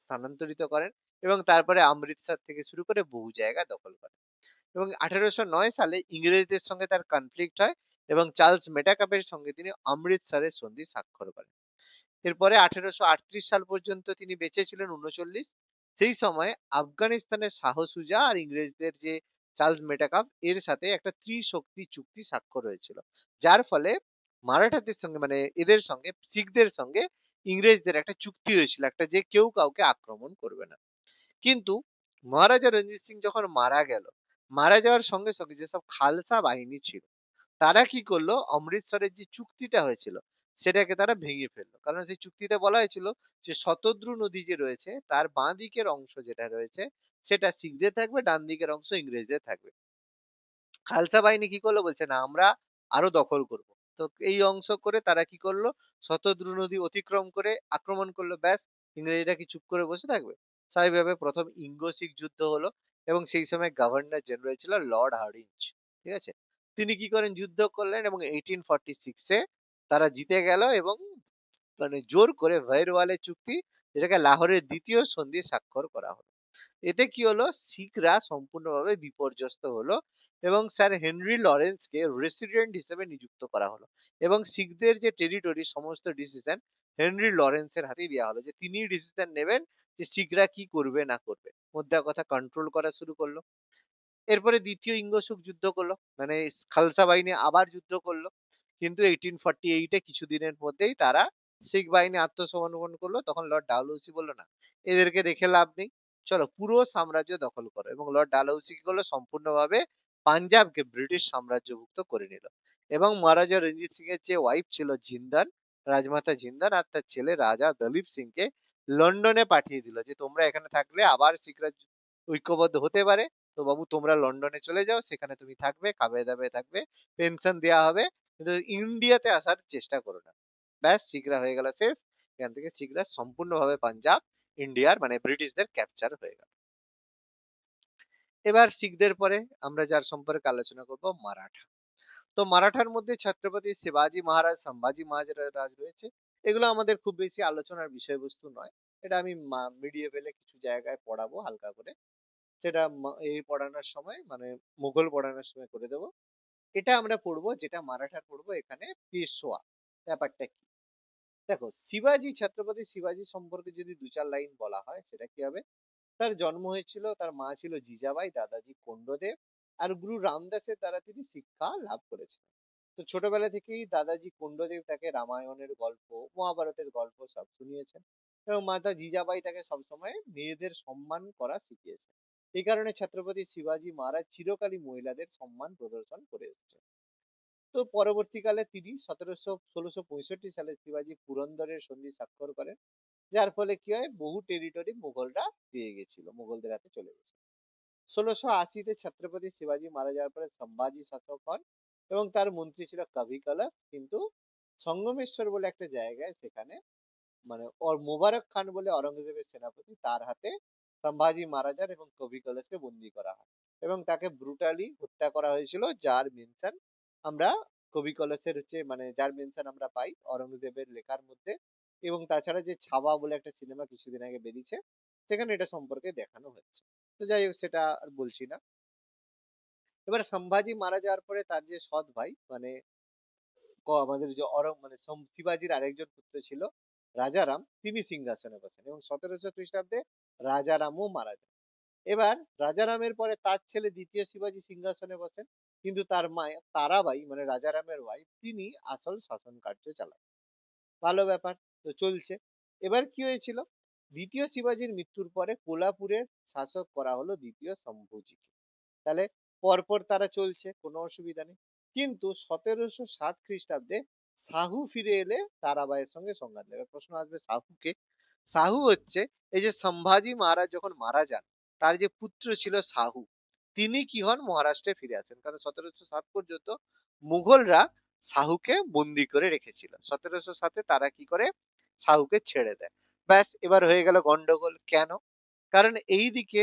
স্থানান্তরিত করেন এবং তারপরে অমৃতসর থেকে শুরু করে বহু জায়গা দখল করেন এবং 1809 সালে ইংরেজদের সঙ্গে তার কনফ্লিক্ট হয় এবং চার্লস মেটাকাপের সঙ্গে তিনি অমৃতসরের সন্ধি স্বাক্ষর করেন। এরপরে 1838 সাল পর্যন্ত তিনি বেঁচে ছিলেন 39। সেই সময় আফগানিস্তানের শাহ সুজা আর ইংরেজদের যে চার্লস মেটাকাপ এর সাথে একটা ত্রিশক্তি চুক্তি স্বাক্ষর হয়েছিল, যার ফলে মারাঠাদের সঙ্গে মানে এদের সঙ্গে শিখদের সঙ্গে ইংরেজদের একটা চুক্তি হয়েছিল, একটা যে কেউ কাউকে আক্রমণ করবে না। কিন্তু মহারাজা রঞ্জিত সিং যখন মারা গেল, মারা যাওয়ার সঙ্গে সঙ্গে যেসব খালসা বাহিনী ছিল তারা কি করলো, অমৃতসরের যে চুক্তিটা হয়েছিল সেটাকে তারা ভেঙে ফেললো। কারণ সেই চুক্তিতে বলা হয়েছিল যে শতদ্রু নদী যে রয়েছে তার বাঁ দিকের অংশ যেটা রয়েছে সেটা শিখদের থাকবে, ডান দিকের অংশ ইংরেজদের থাকবে। খালসা বাহিনী কি করলো, বলছে না আমরা আরো দখল করব। তো এই অংশ করে তারা কি করলো, শতদ্রু নদী অতিক্রম করে আক্রমণ করলো, ব্যাস। ইংরেজরা কি চুপ করে বসে থাকবে? স্বাভাবিকভাবে প্রথম ইঙ্গো শিখ যুদ্ধ হলো এবং সেই সময় গভর্নর জেনারেল ছিল লর্ড হার্ডিঞ্জ, ঠিক আছে। তিনি কি করেন, যুদ্ধ করলেন এবং 1846 এ তারা জিতে গেল এবং মানে জোর করে ভৈরওয়ালে চুক্তি, যেটাকে লাহোরের দ্বিতীয় সন্ধি স্বাক্ষর করা হলো। এতে কি হলো, শিখরা সম্পূর্ণভাবে বিপর্যস্ত হলো এবং স্যার হেনরি লরেন্সকে রেসিডেন্ট হিসেবে নিযুক্ত করা হলো এবং শিখদের যে টেরিটরি সমস্ত ডিসিশন হেনরি লরেন্সের হাতেই দেওয়া হলো, যে তিনি ডিসিশন নেবেন যে শিখরা কি করবে না করবে, মোদ্দা কথা কন্ট্রোল করা শুরু করলো। এরপরে দ্বিতীয় ইঙ্গসুক যুদ্ধ করলো, মানে খালসা বাহিনী আবার যুদ্ধ করলো, কিন্তু 1848 এ কিছুদিনের মধ্যেই তারা শিখ বাহিনী আত্মসমর্পণ করলো। তখন লর্ড ডালহৌসি বললো না, এদেরকে রেখে লাভ নেই, চলো পুরো সাম্রাজ্য দখল করো। এবং লর্ড ডালহৌসি কি করলো, সম্পূর্ণভাবে পাঞ্জাবকে ব্রিটিশ সাম্রাজ্যভুক্ত করে নিল এবং মহারাজা রঞ্জিত সিং এর যে ওয়াইফ ছিল জিন্দান, রাজমাতা জিন্দান, আর তার ছেলে রাজা দলীপ সিংকে লন্ডনে পাঠিয়ে দিল যে তোমরা এখানে থাকলে আবার শিখরা ঐক্যবদ্ধ হতে পারে, তো বাবু তোমরা লন্ডনে চলে যাও, সেখানে তুমি থাকবে, খাবে দাবে থাকবে, পেনশন দেওয়া হবে, কিন্তু ইন্ডিয়াতে আসার চেষ্টা করো না। ব্যাস শিখরা হয়ে গেল শেষ। এখান থেকে শিখরা সম্পূর্ণভাবে পাঞ্জাব ইন্ডিয়ার মানে ব্রিটিশদের ক্যাপচার হয়ে গেল। এবার শিখদের পরে আমরা যার সম্পর্কে আলোচনা করব মারাঠা। তো মারাঠার মধ্যে ছত্রপতি শিবাজী মহারাজ, সম্ভাজি মহারাজ রয়েছে। এগুলো আমাদের খুব বেশি আলোচনার বিষয়বস্তু নয়। এটা আমি মিডিয়েভেলে কিছু জায়গায় পড়াবো হালকা করে। সেটা এই পড়ানোর সময় মানে মুঘল পড়ানোর সময় করে দেবো। এটা আমরা পড়বো, যেটা মারাঠার পড়বো এখানে পেশোয়া। ব্যাপারটা কি? দেখো, শিবাজি, ছত্রপতি শিবাজি সম্পর্কে যদি দু চার লাইন বলা হয় সেটা কি হবে? তার জন্ম হয়েছিল, তার মা ছিল জিজাবাই, দাদাজি কোন্ডদেব, আর গুরু রামদাসের দ্বারা তিনি শিক্ষা লাভ করেছেন। তো ছোটবেলা থেকেই দাদাজি কোন্ডদেব তাকে রামায়ণের গল্প, মহাভারতের গল্প সব শুনিয়েছেন, এবং মাতা জিজাবাই তাকে সবসময় মেয়েদের সম্মান করা শিখিয়েছে। এই কারণে ছত্রপতি শিবাজি মহারাজ চিরকালই মহিলাদের সম্মান প্রদর্শন করে এসেছেন। তো পরবর্তীকালে তিনি 1665 সালে শিবাজি পুরন্দরের সন্ধি স্বাক্ষর করেন, যার ফলে কি হয়, বহু টেরিটরি মুঘলরা পেয়ে গেছিল, মুঘলদের হাতে চলে গেছে। 1680-তে ছত্রপতি শিবাজি মারা যাওয়ার পরে সম্ভাজি শাসক হন, এবং তার মন্ত্রী ছিল কবি কলশ। কিন্তু সঙ্গমেশ্বর বলে একটা জায়গায়, সেখানে মানে মোবারক খান বলে অরঙ্গজেবের সেনাপতি, তার হাতে সম্ভাজি মারা যান এবং কবি কলশকে বন্দি করা হয়, এবং তাকে ব্রুটালি হত্যা করা হয়েছিল, যার মেনশন আমরা কবি কলসের মানে যার মেনশন আমরা পাই অরঙ্গজেবের লেখার মধ্যে। এবং তাছাড়া যে ছাবা বলে একটা সিনেমা কিছুদিন আগে বেরিয়েছে, সেখানে এটা সম্পর্কে দেখানো হচ্ছে। তো যাই হোক, সেটা আর বলছি না। এবার সম্ভাজি মারা যাওয়ার পরে তার যে সৎ ভাই মানে আমাদের যে মানে শিবাজির আরেকজন পুত্র ছিল রাজারাম, তিনি সিংহাসনে বসেন, এবং 1700 খ্রিস্টাব্দে রাজারামও মারা যান। এবার রাজারামের পরে তার ছেলে দ্বিতীয় শিবাজি সিংহাসনে বসেন, কিন্তু তার মা তারাবাই মানে রাজারামের ওয়াইফ, তিনি আসল শাসন কার্য চালান। ভালো ব্যাপার, তো চলছে। এবার কি হয়েছিল, দ্বিতীয় শিবাজির মৃত্যুর পরে কোলাপুরের শাসক করা হলো দ্বিতীয় শম্ভুজিকে। তাহলে পরপর তারা চলছে, কোনো অসুবিধা নেই। কিন্তু 1760 খ্রিস্টাব্দে শাহু ফিরে এলে তারাবাইয়ের সঙ্গে সংঘাত লাগে। প্রশ্ন আসবে সাহুকে। শাহু হচ্ছে এই যে সম্ভাজি মহারাজ যখন মারা যান, তার যে পুত্র ছিল শাহু, তিনি কি হন, মহারাষ্ট্রে ফিরে আসেন। কারণ 1707 পর্যন্ত মুঘলরা শাহুকে বন্দি করে রেখেছিল। 1707-এ তারা কি করে, শাহুকে ছেড়ে দেয়। ব্যাস, এবার হয়ে গেল গন্ডগোল। কেন? কারণ এইদিকে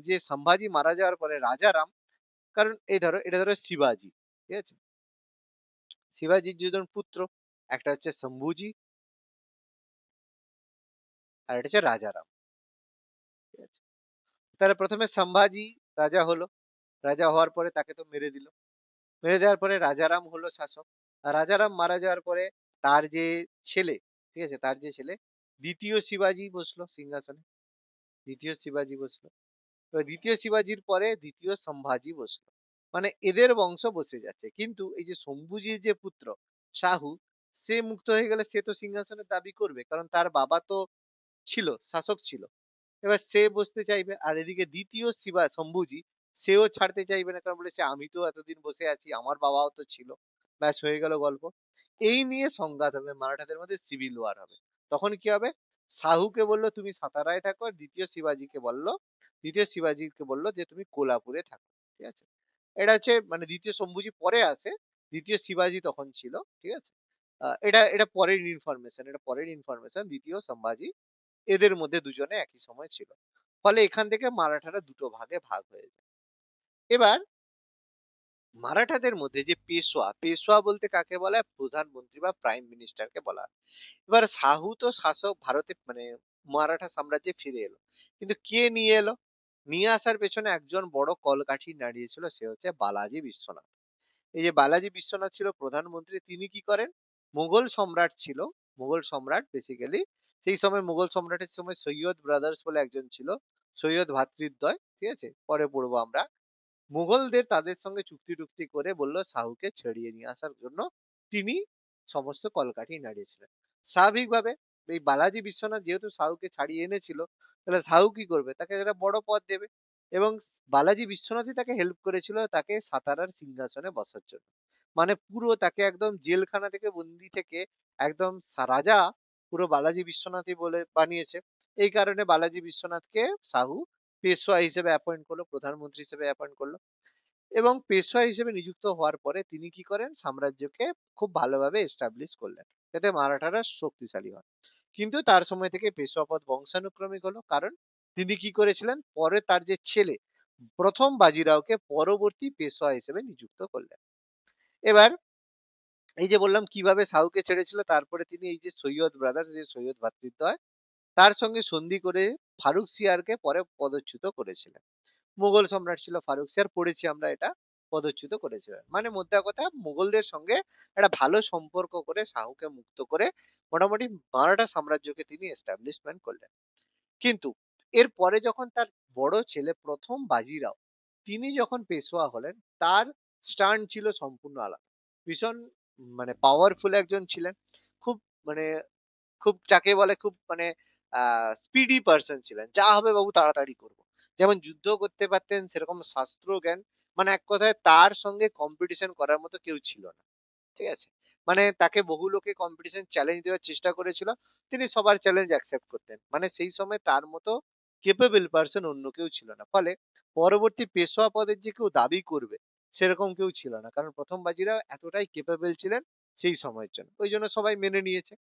যে সম্ভাজি মারা যাওয়ার পরে রাজারাম, কারণ এই ধরো এটা ধরো শিবাজি, ঠিক আছে, শিবাজির দুজন পুত্র, একটা হচ্ছে শম্ভুজি আর একটা হচ্ছে রাজারাম, ঠিক আছে। তাহলে প্রথমে সম্ভাজি রাজা হলো, রাজা হওয়ার পরে তাকে তো মেরে দিল, মেরে দেওয়ার পরে রাজারাম হলো শাসক। আর রাজারাম মারা যাওয়ার পরে তার যে ছেলে, ঠিক আছে, তার যে ছেলে দ্বিতীয় শিবাজি বসলো সিংহাসনে, দ্বিতীয় শিবাজি বসলো। তো দ্বিতীয় শিবাজির পরে দ্বিতীয় সম্ভাজি বসলো, মানে এদের বংশ বসে যাচ্ছে। কিন্তু এই যে শম্ভুজির যে পুত্র শাহু, সে মুক্ত হয়ে গেলে সে তো সিংহাসনের দাবি করবে, কারণ তার বাবা তো ছিল, শাসক ছিল। এবার সে বসতে চাইবে, আর এদিকে দ্বিতীয় শম্ভুজি, সেও ছাড়তে চাইবে না, কারণ বলেছে আমি তো এতদিন বসে আছি, আমার বাবাও তো ছিল। ব্যাস, হয়ে গেল গল্প। এই নিয়ে সংঘাত হবে, মারাঠাদের মধ্যে সিভিল ওয়ার হবে। তখন কি হবে, শাহুকে বললো তুমি সাতারায় থাকো, আর দ্বিতীয় শিবাজিকে বললো যে তুমি কোলাপুরে থাকো, ঠিক আছে। এটা হচ্ছে মানে দ্বিতীয় শম্ভুজি পরে আসে, দ্বিতীয় শিবাজি তখন ছিল, ঠিক আছে। এটা এটা পরের ইনফরমেশন। দ্বিতীয় সম্ভাজি এদের মধ্যে দুজনে একই সময় ছিল। ফলে এখান থেকে মারাঠারা দুটো ভাগে ভাগ হয়ে যায়। এবার মারাঠাদের মধ্যে যে পেশোয়া, পেশোয়া বলতে কাকে বলা হয়, প্রধানমন্ত্রী বা প্রাইম মিনিস্টারকে বলা হয়। এবার শাহু তো শাসক, ভারতে মানে মারাঠা সাম্রাজ্যে ফিরে এলো, কিন্তু কে নিয়ে এলো? নিয়ে আসার পেছনে একজন বড় কলকাঠি দাঁড়িয়েছিল, সে হচ্ছে বালাজি বিশ্বনাথ। এই যে বালাজি বিশ্বনাথ ছিল প্রধানমন্ত্রী, তিনি কি করেন, মুঘল সম্রাট ছিল, মুঘল সম্রাট বেসিক্যালি, সেই সময় মুঘল সম্রাটের সময় সৈয়দ ব্রাদার্স বলে একজন ছিল, সৈয়দ ভ্রাতৃদ্বয়, ঠিক আছে, পরে পড়বো আমরা। মুঘলদের তাদের সঙ্গে চুক্তি টুক্তি করে বললো শাহুকে ছাড়িয়ে নিয়ে আসার জন্য, তিনি সমস্ত কলকাঠি নাড়িয়েছিলেন। স্বাভাবিকভাবে এই বালাজি বিশ্বনাথ যেহেতু শাহুকে ছাড়িয়ে এনেছিল, তাহলে শাহু কি করবে, তাকে একটা বড় পদ দেবে। এবং বালাজি বিশ্বনাথই তাকে হেল্প করেছিল তাকে সাতারার সিংহাসনে বসার জন্য। মানে পুরো তাকে একদম জেলখানা থেকে, বন্দি থেকে একদম রাজা পুরো বালাজি বিশ্বনাথই বলে বানিয়েছে। এই কারণে বালাজি বিশ্বনাথকে শাহু পেশওয়া হিসেবে অ্যাপয়েন্ট করলো, প্রধানমন্ত্রী হিসেবে অ্যাপয়েন্ট করলো এবং পেশওয়া হিসেবে নিযুক্ত হওয়ার পরে তিনি কি করেন সাম্রাজ্যকে খুব ভালোভাবে এস্টাবলিশ করলেন যাতে মারাঠারা শক্তিশালী হয়। কিন্তু তার সময় থেকে পেশওয়া পদ বংশানুক্রমিক হলো, কারণ তিনি কি করেছিলেন পরে তার যে ছেলে প্রথম বাজিরাওকে পরবর্তী পেশওয়া হিসেবে নিযুক্ত করলেন। এবার এই যে বললাম কিভাবে শাহুকে ছেড়েছিল, তারপরে তিনি এই যে সৈয়দ ব্রাদার্স, যে সৈয়দ ভ্রাতৃদ্বয়, তার সঙ্গে সন্ধি করে ফারুক সিয়ারকে পরে পদচ্যুত করেছিলেন। মুঘল সম্রাট ছিল ফারুক সিয়ার, পড়েছি আমরা এটা, পদচ্যুত করেছিলেন। মানে মোদ্দা কথা মুঘলদের সঙ্গে একটা ভালো সম্পর্ক করে শাহুকে মুক্ত করে মোটামুটি মারাঠা সাম্রাজ্যকে তিনি এস্টাবলিশমেন্ট করলেন। কিন্তু এরপরে যখন তার বড় ছেলে প্রথম বাজিরাও তিনি যখন পেশোয়া হলেন, তার স্টান্ট ছিল সম্পূর্ণ আলাদা। ভীষণ মানে পাওয়ারফুল একজন ছিলেন। খুব মানে খুব যাকে বলে খুব মানে স্পিডি পারসন ছিলেন। যা হবে বাবু তাড়াতাড়ি করব। যেমন যুদ্ধ করতে পারতেন সেরকম শাস্ত্র জ্ঞান, মানে এক কথায় তার সঙ্গে কম্পিটিশন করার মতো কেউ ছিল না। ঠিক আছে? মানে তাকে বহু লোকে কম্পিটিশন চ্যালেঞ্জ দেওয়ার চেষ্টা করেছিল। তিনি সবার চ্যালেঞ্জ অ্যাকসেপ্ট করতেন। মানে সেই সময় তার মতো ক্যাপেবল পারসন অন্য কেউ ছিল না। ফলে পরবর্তী পেশওয়া পদের যে কেউ দাবি করবে সেরকম কেউ ছিল না। কারণ প্রথম বাজিরাও এতটাই ক্যাপেবল ছিলেন সেই সময়ের জন্য। ওইজন্য সবাই মেনে নিয়েছে।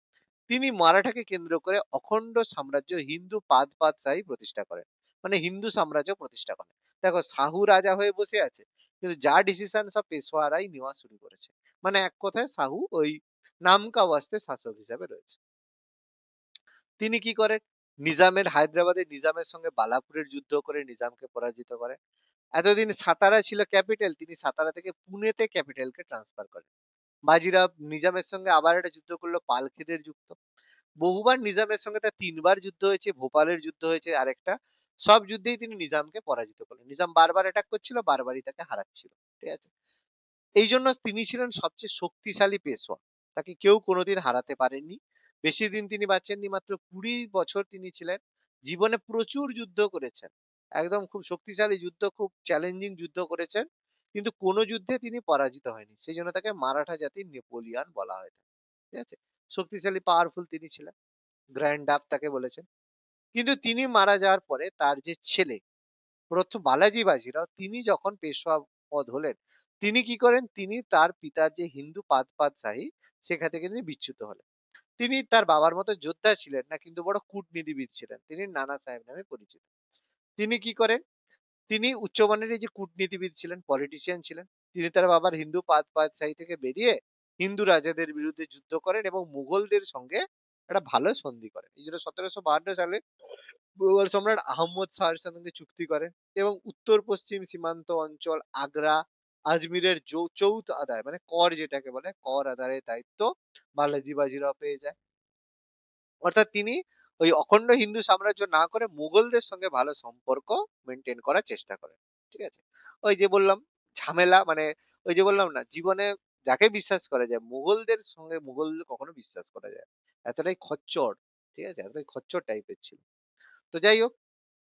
তিনি মারাঠাকে কেন্দ্র করে অখণ্ড সাম্রাজ্য হিন্দু পাদশাহী প্রতিষ্ঠা করেন। মানে হিন্দু সাম্রাজ্য প্রতিষ্ঠা করেন। দেখো শাহু রাজা হয়ে বসে আছে, কিন্তু যা ডিসিশন সব পেশওয়ারাই নেওয়া শুরু করেছে। মানে এক কথায় শাহু ওই নাম কা ওয়াস্তে শাসক হিসাবে রয়েছে। তিনি কি করেন নিজামের হায়দ্রাবাদের নিজামের সঙ্গে বালাপুরের যুদ্ধ করে নিজামকে পরাজিত করেন। এতদিন সাতারা ছিল ক্যাপিটাল, তিনি সাতারা থেকে পুনেতে ক্যাপিটালকে ট্রান্সফার করেন। বাজিরাও নিজামের সঙ্গে আবার একটা যুদ্ধ করলো পালখিদের যুদ্ধ। বহুবার নিজামের সঙ্গে তার ৩ বার যুদ্ধ হয়েছে, ভোপালের যুদ্ধ হয়েছে আরেকটা। সব যুদ্ধেই তিনি নিজামকে পরাজিত করলেন। নিজাম বারবার অ্যাটাক করছিল, বারবারই তাকে হারাচ্ছিল। ঠিক আছে? এইজন্য তিনি ছিলেন সবচেয়ে শক্তিশালী পেশওয়া। তাকে কেউ কোনোদিন হারাতে পারেননি। বেশি দিন তিনি বাঁচেননি, মাত্র ২০ বছর তিনি ছিলেন। জীবনে প্রচুর যুদ্ধ করেছেন। একদম খুব শক্তিশালী যুদ্ধ, খুব চ্যালেঞ্জিং যুদ্ধ করেছেন। কিন্তু কোন যুদ্ধে তিনি পরাজিত হয়নি। সেইজন্য তাকে মারাঠা জাতির নেপোলিয়ন বলা হয় থাকে। ঠিক আছে? শক্তিশালী পাওয়ারফুল তিনি ছিলেন। গ্র্যান্ড ডাফ তাকে বলেছেন। কিন্তু তিনি মারা যাওয়ার পরে তার যে ছেলে প্রথম বালাজি বাজিরাও তিনি যখন পেশওয়া পদ হলেন, তিনি কি করেন তিনি তার পিতার যে হিন্দু পাদশাহী সেখান থেকে তিনি বিচ্যুত হলেন। তিনি তার বাবার মতো যোদ্ধা ছিলেন না, কিন্তু বড় কূটনীতিবিদ ছিলেন। তিনি নানা সাহেব নামে পরিচিত। তিনি কি করেন তিনি উচ্চমানের এই যে কূটনীতিবিদ ছিলেন, পলিটিশিয়ান ছিলেন। তিনি তার বাবার হিন্দু পাদশাহী থেকে বেরিয়ে হিন্দু রাজাদের বিরুদ্ধে যুদ্ধ করেন এবং মুঘলদের সঙ্গে একটা ভালো সন্ধি করেন। এই জন্য ১৭৫২ সালে মুঘল সম্রাট আহম্মদ শাহের সঙ্গে চুক্তি করেন এবং উত্তর পশ্চিম সীমান্ত অঞ্চল আগ্রা আজমিরের চৌথ আদায় মানে কর যেটাকে বলে কর আদায়ের দায়িত্ব বালাজি বাজিরাও পেয়ে যায়। অর্থাৎ তিনি ওই অখণ্ড হিন্দু সাম্রাজ্য না করে মুঘলদের সঙ্গে ভালো সম্পর্ক মেনটেন করার চেষ্টা করেন। ঠিক আছে? ওই যে বললাম ঝামেলা মানে ওই যে বললাম না জীবনে যাকে বিশ্বাস করা যায় মুঘলদের সঙ্গে মুঘল কখনো বিশ্বাস করা যায় না। এতটাই খচ্চর, ঠিক আছে? এতটাই খচ্চর টাইপের ছিল। তো যাই হোক,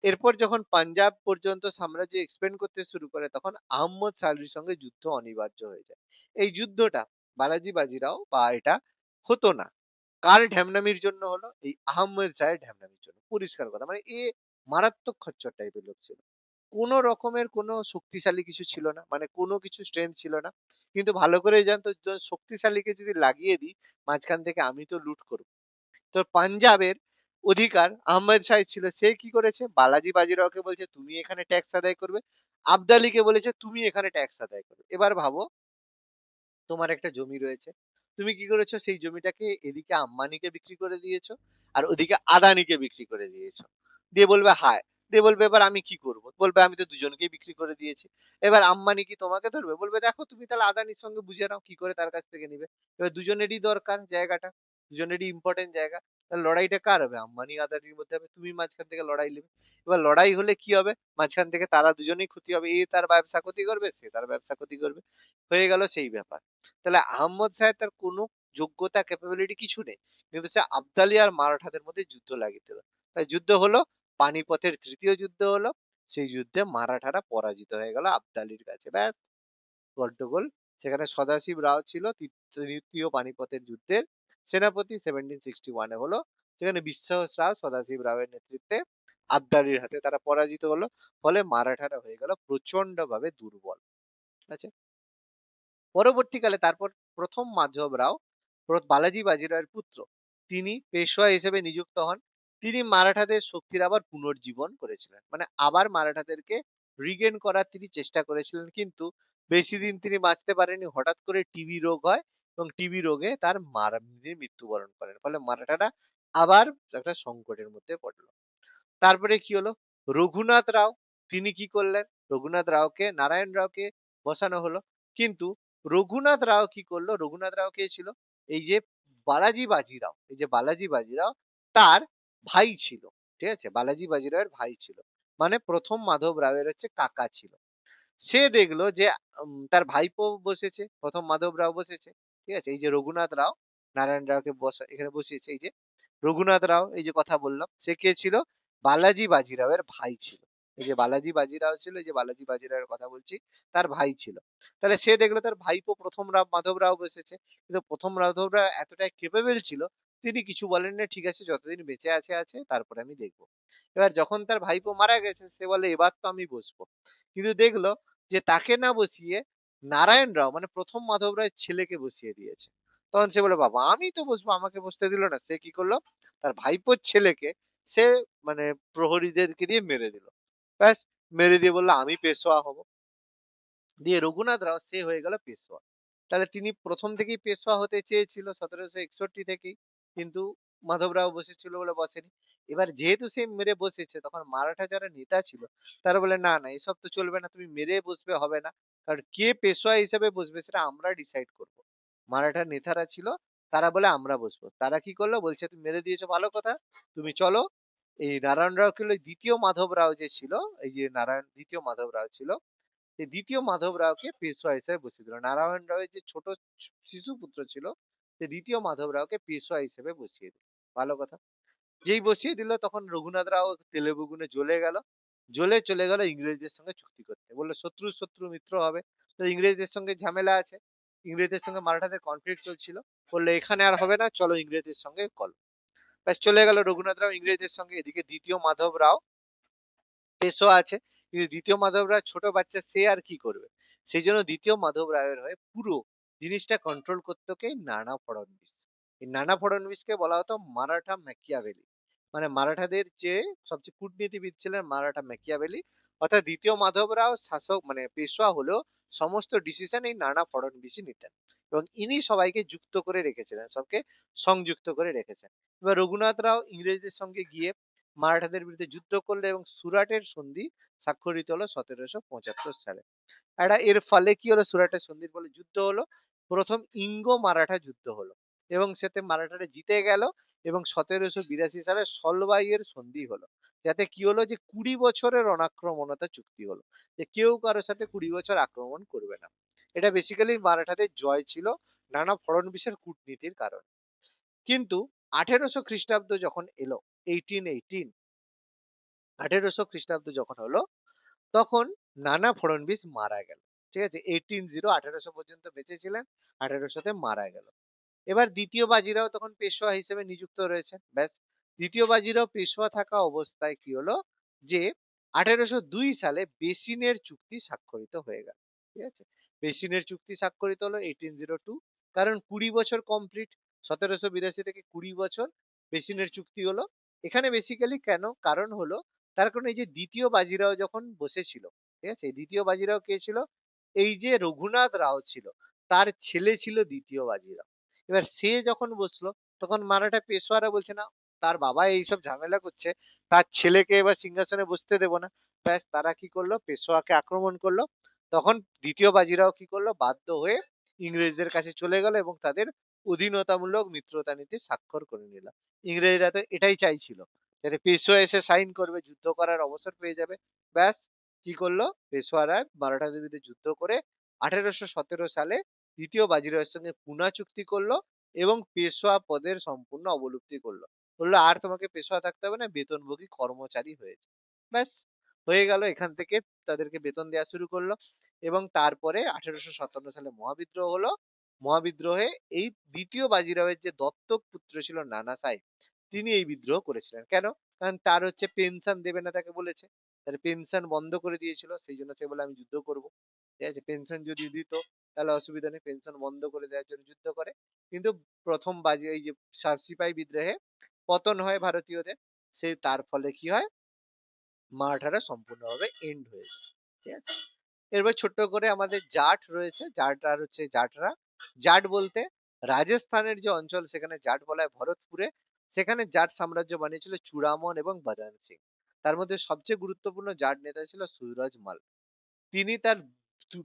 এরপর যখন পাঞ্জাব পর্যন্ত সাম্রাজ্য এক্সপেন্ড করতে শুরু করে তখন আহম্মদ শাহরির সঙ্গে যুদ্ধ অনিবার্য হয়ে যায়। এই যুদ্ধটা বালাজি বাজিরাও বা এটা হতো না। কার ঢ্যামনামির জন্য হলো? এই আহম্মদ শাহের ঢ্যামনামির জন্য। পরিষ্কার কথা। মানে এ মারাত্মক খচ্চর টাইপের লোক ছিল। কোন রকমের কোন শক্তিশালী কিছু ছিল না। মানে কোন কিছু স্ট্রেংথ ছিল না। কিন্তু ভালো করেই জানতো শক্তিশালীকে যদি লাগিয়ে দিই মাঝখান থেকে আমি তো লুট করব। তো পাঞ্জাবের অধিকার আহমেদ শাহ ছিল। সে কি করেছে? বালাজি বাজিরাওকে বলছে, "তুমি এখানে ট্যাক্স আদায় করবে।" আবদালীকে বলেছে, "তুমি এখানে ট্যাক্স আদায় করবে।" এবার ভাবো তোমার একটা জমি রয়েছে। তুমি কি করেছো? সেই জমিটাকে এদিকে আম্বানিকে বিক্রি করে দিয়েছো, আর ওদিকে আদানিকে বিক্রি করে দিয়েছো। দিয়ে বলবে হায়। দিয়ে বলবে এবার আমি কি করব? বলবে আমি তো দুজনকেই বিক্রি করে দিয়েছি। এবার আম্বানি কি তোমাকে ধরবে? বলবে দেখো তুমি তাহলে আদানির সঙ্গে বুঝে নাও কি করে তার কাছ থেকে নিবে। এবার দুজনেরই দরকার জায়গাটা। দুজনেরই ইম্পোর্টেন্ট জায়গা। তাহলে লড়াইটা কার হবে? আম্বানি আদানির মধ্যে হবে। তুমি মাঝখান থেকে লড়াই নেবে। এবার লড়াই হলে কি হবে? মাঝখান থেকে তারা দুজনেই ক্ষতি হবে। এ তার ব্যবসা ক্ষতি করবে, সে তার ব্যবসা ক্ষতি করবে। হয়ে গেল সেই ব্যাপার। তাহলে আহম্মদ সাহেব তার কোনো যোগ্যতা ক্যাপাবিলিটি কিছু নেই, কিন্তু সে আবদালি আর মারাঠাদের মধ্যে যুদ্ধ লাগিয়ে দিল। তাই যুদ্ধ হলো, পানিপথের তৃতীয় যুদ্ধ হলো। সেই যুদ্ধে মারাঠারা পরাজিত হয়ে গেল আবদালির কাছে। ব্যাস গন্ডগোল। সেখানে সদাশিব রাও ছিল তৃতীয় পানিপথের যুদ্ধের সেনাপতি 1761 হলো। সেখানে বিশ্বাস রাও সদাশিব রাওয়ের নেতৃত্বে আবদালির হাতে তারা পরাজিত হলো। ফলে মারাঠারা হয়ে গেল প্রচন্ডভাবে দুর্বল। আচ্ছা, পরবর্তীকালে তারপর প্রথম মাধবরাও বালাজি বাজিরাওয়ের পুত্র, তিনি পেশওয়া হিসেবে নিযুক্ত হন। তিনি মারাঠাদের শক্তির আবার পুনর্জীবন করেছিলেন, মানে আবার মারাঠাদেরকে রিগেন করার তিনি চেষ্টা করেছিলেন, কিন্তু বেশি দিন তিনি বাঁচতে পারেনি। হঠাৎ করে টিবি রোগ হয় এবং টিবি রোগে তার তিনি মৃত্যুবরণ করেন। ফলে মারাঠারা আবার একটা সংকটের মধ্যে পড়লো। তারপরে কি হলো, রঘুনাথ রাও তিনি কি করলেন, রঘুনাথ রাওকে, নারায়ণ রাওকে বসানো হলো। কিন্তু রঘুনাথ রাও কি করলো, রঘুনাথ রাও কে ছিল, এই যে বালাজি বাজিরাও, এই যে বালাজি বাজিরাও তার ভাই ছিল। ঠিক আছে, বালাজি বাজিরাওয়ের ভাই ছিল, মানে প্রথম মাধব রাওয়ের হচ্ছে কাকা ছিল। সে দেখলো যে তার ভাইপো বসেছে, প্রথম মাধব রাও বসেছে। ঠিক আছে, এই যে রঘুনাথ রাও নারায়ণ রাওকে এখানে বসিয়েছে। এই যে রঘুনাথ রাও, এই যে কথা বললাম, সে কে ছিল, বালাজি বাজিরাওয়ের ভাই ছিল। এই যে বালাজি বাজিরাও ছিল, এই যে বালাজি বাজিরাওয়ের কথা বলছি, তার ভাই ছিল। তাহলে সে দেখলো তার ভাইপো প্রথম মাধব রাও বসেছে, কিন্তু প্রথম মাধব রাও এতটাই কেপেবল ছিল, তিনি কিছু বলেন না, ঠিক আছে যতদিন বেঁচে আছে তারপরে আমি দেখবো। এবার যখন তার ভাইপো মারা গেছে, সে বলে এবার তো আমি বসবো। কিন্তু দেখলো যে তাকে না বসিয়ে নারায়ণ রাও, মানে প্রথম মাধব রায়ের ছেলেকে বসিয়ে দিয়েছে। তখন সে বলে, বাবা আমি তো বসবো, আমাকে বসতে দিল না। সে কি করলো, তার ভাইপোর ছেলেকে সে মানে প্রহরীদেরকে দিয়ে মেরে দিল। ব্যাস, মেরে দিয়ে বললো আমি পেশোয়া হব। দিয়ে রঘুনাথ রাও সে হয়ে গেল পেশোয়া। তাহলে তিনি প্রথম থেকেই পেশোয়া হতে চেয়েছিল 1761 থেকেই, কিন্তু মাধবরাও বসেছিল বলে বসেনি। এবার যেহেতু সে মেরে বসেছে, তখন মারাঠা যারা নেতা ছিল তারা বলে, না না এসব তো চলবে না, তুমি মেরে বসবে হবে না, কারণ কে পেশোয়া হিসেবে বসবে সেটা আমরা ডিসাইড করব। মারাঠা নেতারা ছিল, তারা বলে আমরা বসবো। তারা কি করলো, বলছে তুমি মেরে দিয়েছো ভালো কথা, তুমি চলো। এই নারায়ণ রাও ছিল দ্বিতীয় মাধব রাও যে ছিল, এই যে দ্বিতীয় মাধব রাও ছিল, এই দ্বিতীয় মাধব রাওকে পেশোয়া হিসেবে বসিয়ে দিল। নারায়ণ রাওয়ের যে ছোট শিশু পুত্র ছিল, সে দ্বিতীয় মাধব রাওকে পেশোয়া হিসেবে বসিয়ে দিল। ভালো কথা। যেই বসিয়ে দিল, তখন রঘুনাথ রাও তেলেবু গুনে জ্বলে গেল। জ্বলে চলে গেল ইংরেজদের সঙ্গে চুক্তি করতে। বললো শত্রু শত্রু মিত্র হবে। তো ইংরেজদের সঙ্গে ঝামেলা আছে, ইংরেজদের সঙ্গে মারাঠাদের কনফ্লিক্ট চলছিল। বললো এখানে আর হবে না, চলো ইংরেজদের সঙ্গে কল। ব্যাস, চলে গেল রঘুনাথ রাও ইংরেজদের সঙ্গে। এদিকে দ্বিতীয় মাধব রাও পেশোয়া আছে, কিন্তু দ্বিতীয় মাধব রায় ছোট বাচ্চা, সে আর কি করবে। সেই জন্য দ্বিতীয় মাধব রায়ের হয়ে পুরো জিনিসটা কন্ট্রোল করতো কে, নানা ফড়নবিস। এই নানা ফড়নবিসকে বলা হতো মারাঠা ম্যাকিয়াভেলি, মানে মারাঠাদের যে সবচেয়ে কূটনীতিবিদ ছিলেন মারাঠা ম্যাকিয়াভেলি। অর্থাৎ দ্বিতীয় মাধব রাও শাসক, মানে পেশোয়া হলেও সমস্ত ডিসিশন এই নানা ফড়নবিসই নিতেন, এবং ইনি সবাইকে যুক্ত করে রেখেছিলেন, সবকে সংযুক্ত করে রেখেছেন। এবার রঘুনাথ রাও ইংরেজদের সঙ্গে গিয়ে মারাঠাদের বিরুদ্ধে যুদ্ধ করলো এবং সুরাটের সন্ধি স্বাক্ষরিত হলো 1775 সালে। এর ফলে কি হলো, সুরাটের সন্ধির ফলে যুদ্ধ হলো, প্রথম ইঙ্গো মারাঠা যুদ্ধ হলো, এবং সেতে মারাঠারা জিতে গেল। এবং 1782 সালে সলবাইয়ের সন্ধি হলো, যাতে কি হলো, যে 20 বছরের অনাক্রমণতা চুক্তি হলো, যে কেউ কারোর সাথে 20 বছর আক্রমণ করবে না। এটা বেসিক্যালি মারাঠাদের জয় ছিল নানা ফড়নবিসের কূটনীতির কারণে। কিন্তু 1800 খ্রিস্টাব্দ যখন এলো, 1800 খ্রিস্টাব্দ যখন হলো, তখন নানা ফড়নবিস মারা গেল। ঠিক আছে, 1800 পর্যন্ত বেঁচে ছিলেন, 1800-তে মারা গেল। এবার দ্বিতীয় বাজিরাও তখন পেশোয়া হিসেবে নিযুক্ত রয়েছে। ব্যাস, দ্বিতীয় বাজিরাও পেশোয়া থাকা অবস্থায় কি হলো, যে 1802 সালে বেসিনের চুক্তি স্বাক্ষরিত হয়ে গেল। ঠিক আছে, বেসিনের চুক্তি স্বাক্ষরিত হলো 1802, কারণ 20 বছর কমপ্লিট, 1782 থেকে 20 বছর বেসিনের চুক্তি হলো। এখানে বেসিক্যালি কেন কারণ হলো, তার কারণ এই যে দ্বিতীয় বাজিরাও যখন বসেছিল, ঠিক আছে, দ্বিতীয় বাজিরাও কে ছিল, এই যে রঘুনাথ রাও ছিল, তার ছেলে ছিল দ্বিতীয় বাজিরাও। এবার সে যখন বসলো, তখন মারাঠা পেশোয়ারা বলছে না, তার বাবা এইসব ঝামেলা করছে, তার ছেলেকে এবার সিংহাসনে বসতে দেবো না। ব্যাস, তারা কি করলো, পেশোয়াকে আক্রমণ করলো। তখন দ্বিতীয় বাজিরাও কি করলো, বাধ্য হয়ে ইংরেজদের কাছে চলে গেল এবং তাদের অধীনতামূলক মিত্রতা নীতি স্বাক্ষর করে নিল। ইংরেজরা তো এটাই চাইছিল, যাতে পেশোয়া এসে সাইন করবে, যুদ্ধ করার অবসর পেয়ে যাবে। ব্যাস, কি করলো, পেশোয়ারা মারাঠাদের বিরুদ্ধে যুদ্ধ করে 1817 সালে দ্বিতীয় বাজিরাওয়ের সঙ্গে পুনা চুক্তি করলো এবং পেশোয়া পদের সম্পূর্ণ অবলুপ্তি করলো। বললো আর তোমাকে পেশোয়া থাকতে হবে না, বেতনভোগী কর্মচারী হয়েছে। ব্যাস, হয়ে গেল। এখান থেকে তাদেরকে বেতন দেওয়া শুরু করলো। এবং তারপরে 1857 সালে মহাবিদ্রোহ হলো। মহাবিদ্রোহে এই দ্বিতীয় বাজিরাওয়ের যে দত্তক পুত্র ছিল নানা সাহেব, তিনি এই বিদ্রোহ করেছিলেন। কেন? কারণ তার হচ্ছে পেনশন দেবে না তাকে বলেছে। তার পেনশন বন্ধ করে দিয়েছিল। সেইজন্য সে বলে আমি যুদ্ধ করব। ঠিক আছে? পেনশন যদি দিত তাহলে অসুবিধা নেই। পেনশন বন্ধ করে দেওয়ার জন্য যুদ্ধ করে। কিন্তু ১ম বাজি এই যে সিপাহি বিদ্রোহে পতন হয় ভারতীয়দের। তার ফলে কি হয়? মারাঠারা সম্পূর্ণভাবে এন্ড হয়ে যায়। ঠিক আছে? এরপর ছোট্ট করে আমাদের জাট রয়েছে। জাট আর হচ্ছে জাটরা। জাট বলতে রাজস্থানের যে অঞ্চল সেখানে জাট বলা হয় ভরতপুরে। সেখানে জাট সাম্রাজ্য বানিয়েছিল চূড়ামন এবং বদন সিং। তার মধ্যে সবচেয়ে গুরুত্বপূর্ণ জাট নেতা ছিল সুরজ মাল। তিনি তার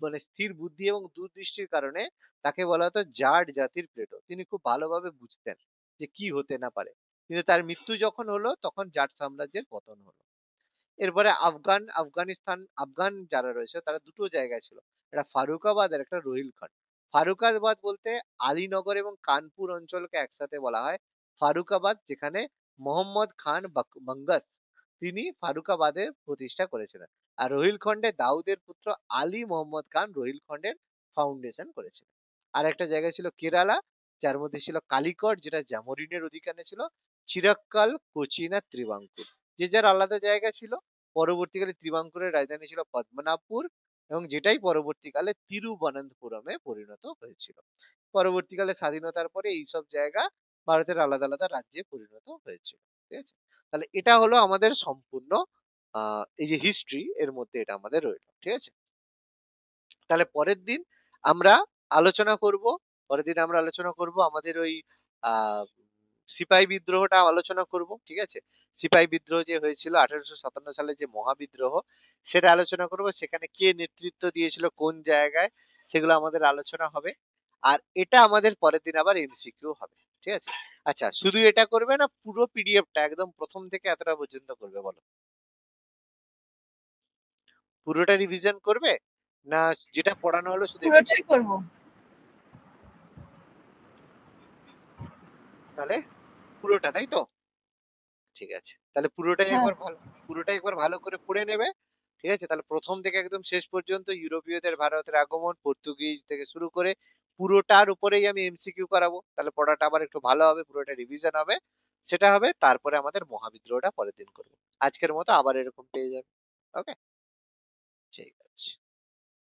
মানে স্থির বুদ্ধি এবং দূরদৃষ্টির কারণে তাকে বলা হতো জাট জাতির প্লেটো। তিনি খুব ভালোভাবে বুঝতেন যে কি হতে না পারে। কিন্তু তার মৃত্যু যখন হলো তখন জাট সাম্রাজ্যের পতন হলো। এরপরে আফগান যারা রয়েছে তারা দুটো জায়গায় ছিল। একটা ফারুকাবাদ আর একটা রোহিলখন্ড। ফারুকাবাদ বলতে আলীনগর এবং কানপুর অঞ্চলকে একসাথে বলা হয় ফারুকাবাদ, যেখানে মোহাম্মদ খান বাঙ্গাস তিনি ফারুকাবাদের প্রতিষ্ঠা করেছিলেন। আর রোহিলখন্ডে দাউদের পুত্র আলী মোহাম্মদ খান রোহিলখন্ডের ফাউন্ডেশন করেছিলেন। আর একটা জায়গা ছিল কেরালা, যার মধ্যে ছিল কালিকট যেটা জামোরিনের অধিকারে ছিল, চিরাক্কাল, কোচিন আর ত্রিবাঙ্কুর। যে যার আলাদা জায়গা ছিল। পরবর্তীকালে ত্রিবাঙ্কুরের রাজধানী ছিল পদ্মনাভপুর এবং যেটাই পরবর্তীকালে তিরুবনন্তপুরমে পরিণত হয়েছিল। পরবর্তীকালে স্বাধীনতার পরে এইসব জায়গা ভারতের আলাদা আলাদা রাজ্যে পরিণত হয়েছিল। ঠিক আছে? তাহলে এটা হলো আমাদের সম্পূর্ণ এই যে হিস্ট্রি এর মধ্যে এটা আমাদের রইল। ঠিক আছে? তাহলে পরের দিন আমরা আলোচনা করব আমাদের ওই আহ সিপাহী বিদ্রোহটা আলোচনা করব। ঠিক আছে? সিপাহী বিদ্রোহ যে হয়েছিল 1857 সালে, যে মহাবিদ্রোহ, সেটা আলোচনা করব। সেখানে কে নেতৃত্ব দিয়েছিল কোন জায়গায়, সেগুলো আমাদের আলোচনা হবে। আর এটা আমাদের পরের দিন আবার এমসিকিউ হবে। ঠিক আছে? আচ্ছা, শুধু এটা করবে না পুরো পিডিএফটা একদম প্রথম থেকে এতটা পর্যন্ত করবে? বলো, পুরোটা রিভিশন করবে না যেটা পড়ানো হলো শুধু একটু? পুরোটাই করবো। তাহলে পুরোটা, তাই তো? ঠিক আছে, তাহলে হ্যাঁ। পুরোটাই একবার ভালো করে পড়ে নেবে। ঠিক আছে? তাহলে প্রথম থেকে একদম শেষ পর্যন্ত ইউরোপীয়দের ভারতের আগমন, পর্তুগিজ থেকে শুরু করে পুরোটার উপরেই আমি এমসিকিউ করাবো। তাহলে পড়াটা আবার একটু ভালো হবে, পুরোটা রিভিশন হবে। সেটা হবে তারপরে আমাদের মহাবিদ্রোহটা পরের দিন করবো। আজকের মতো আবার এরকম পেয়ে যাবে। ওকে, ঠিক আছে।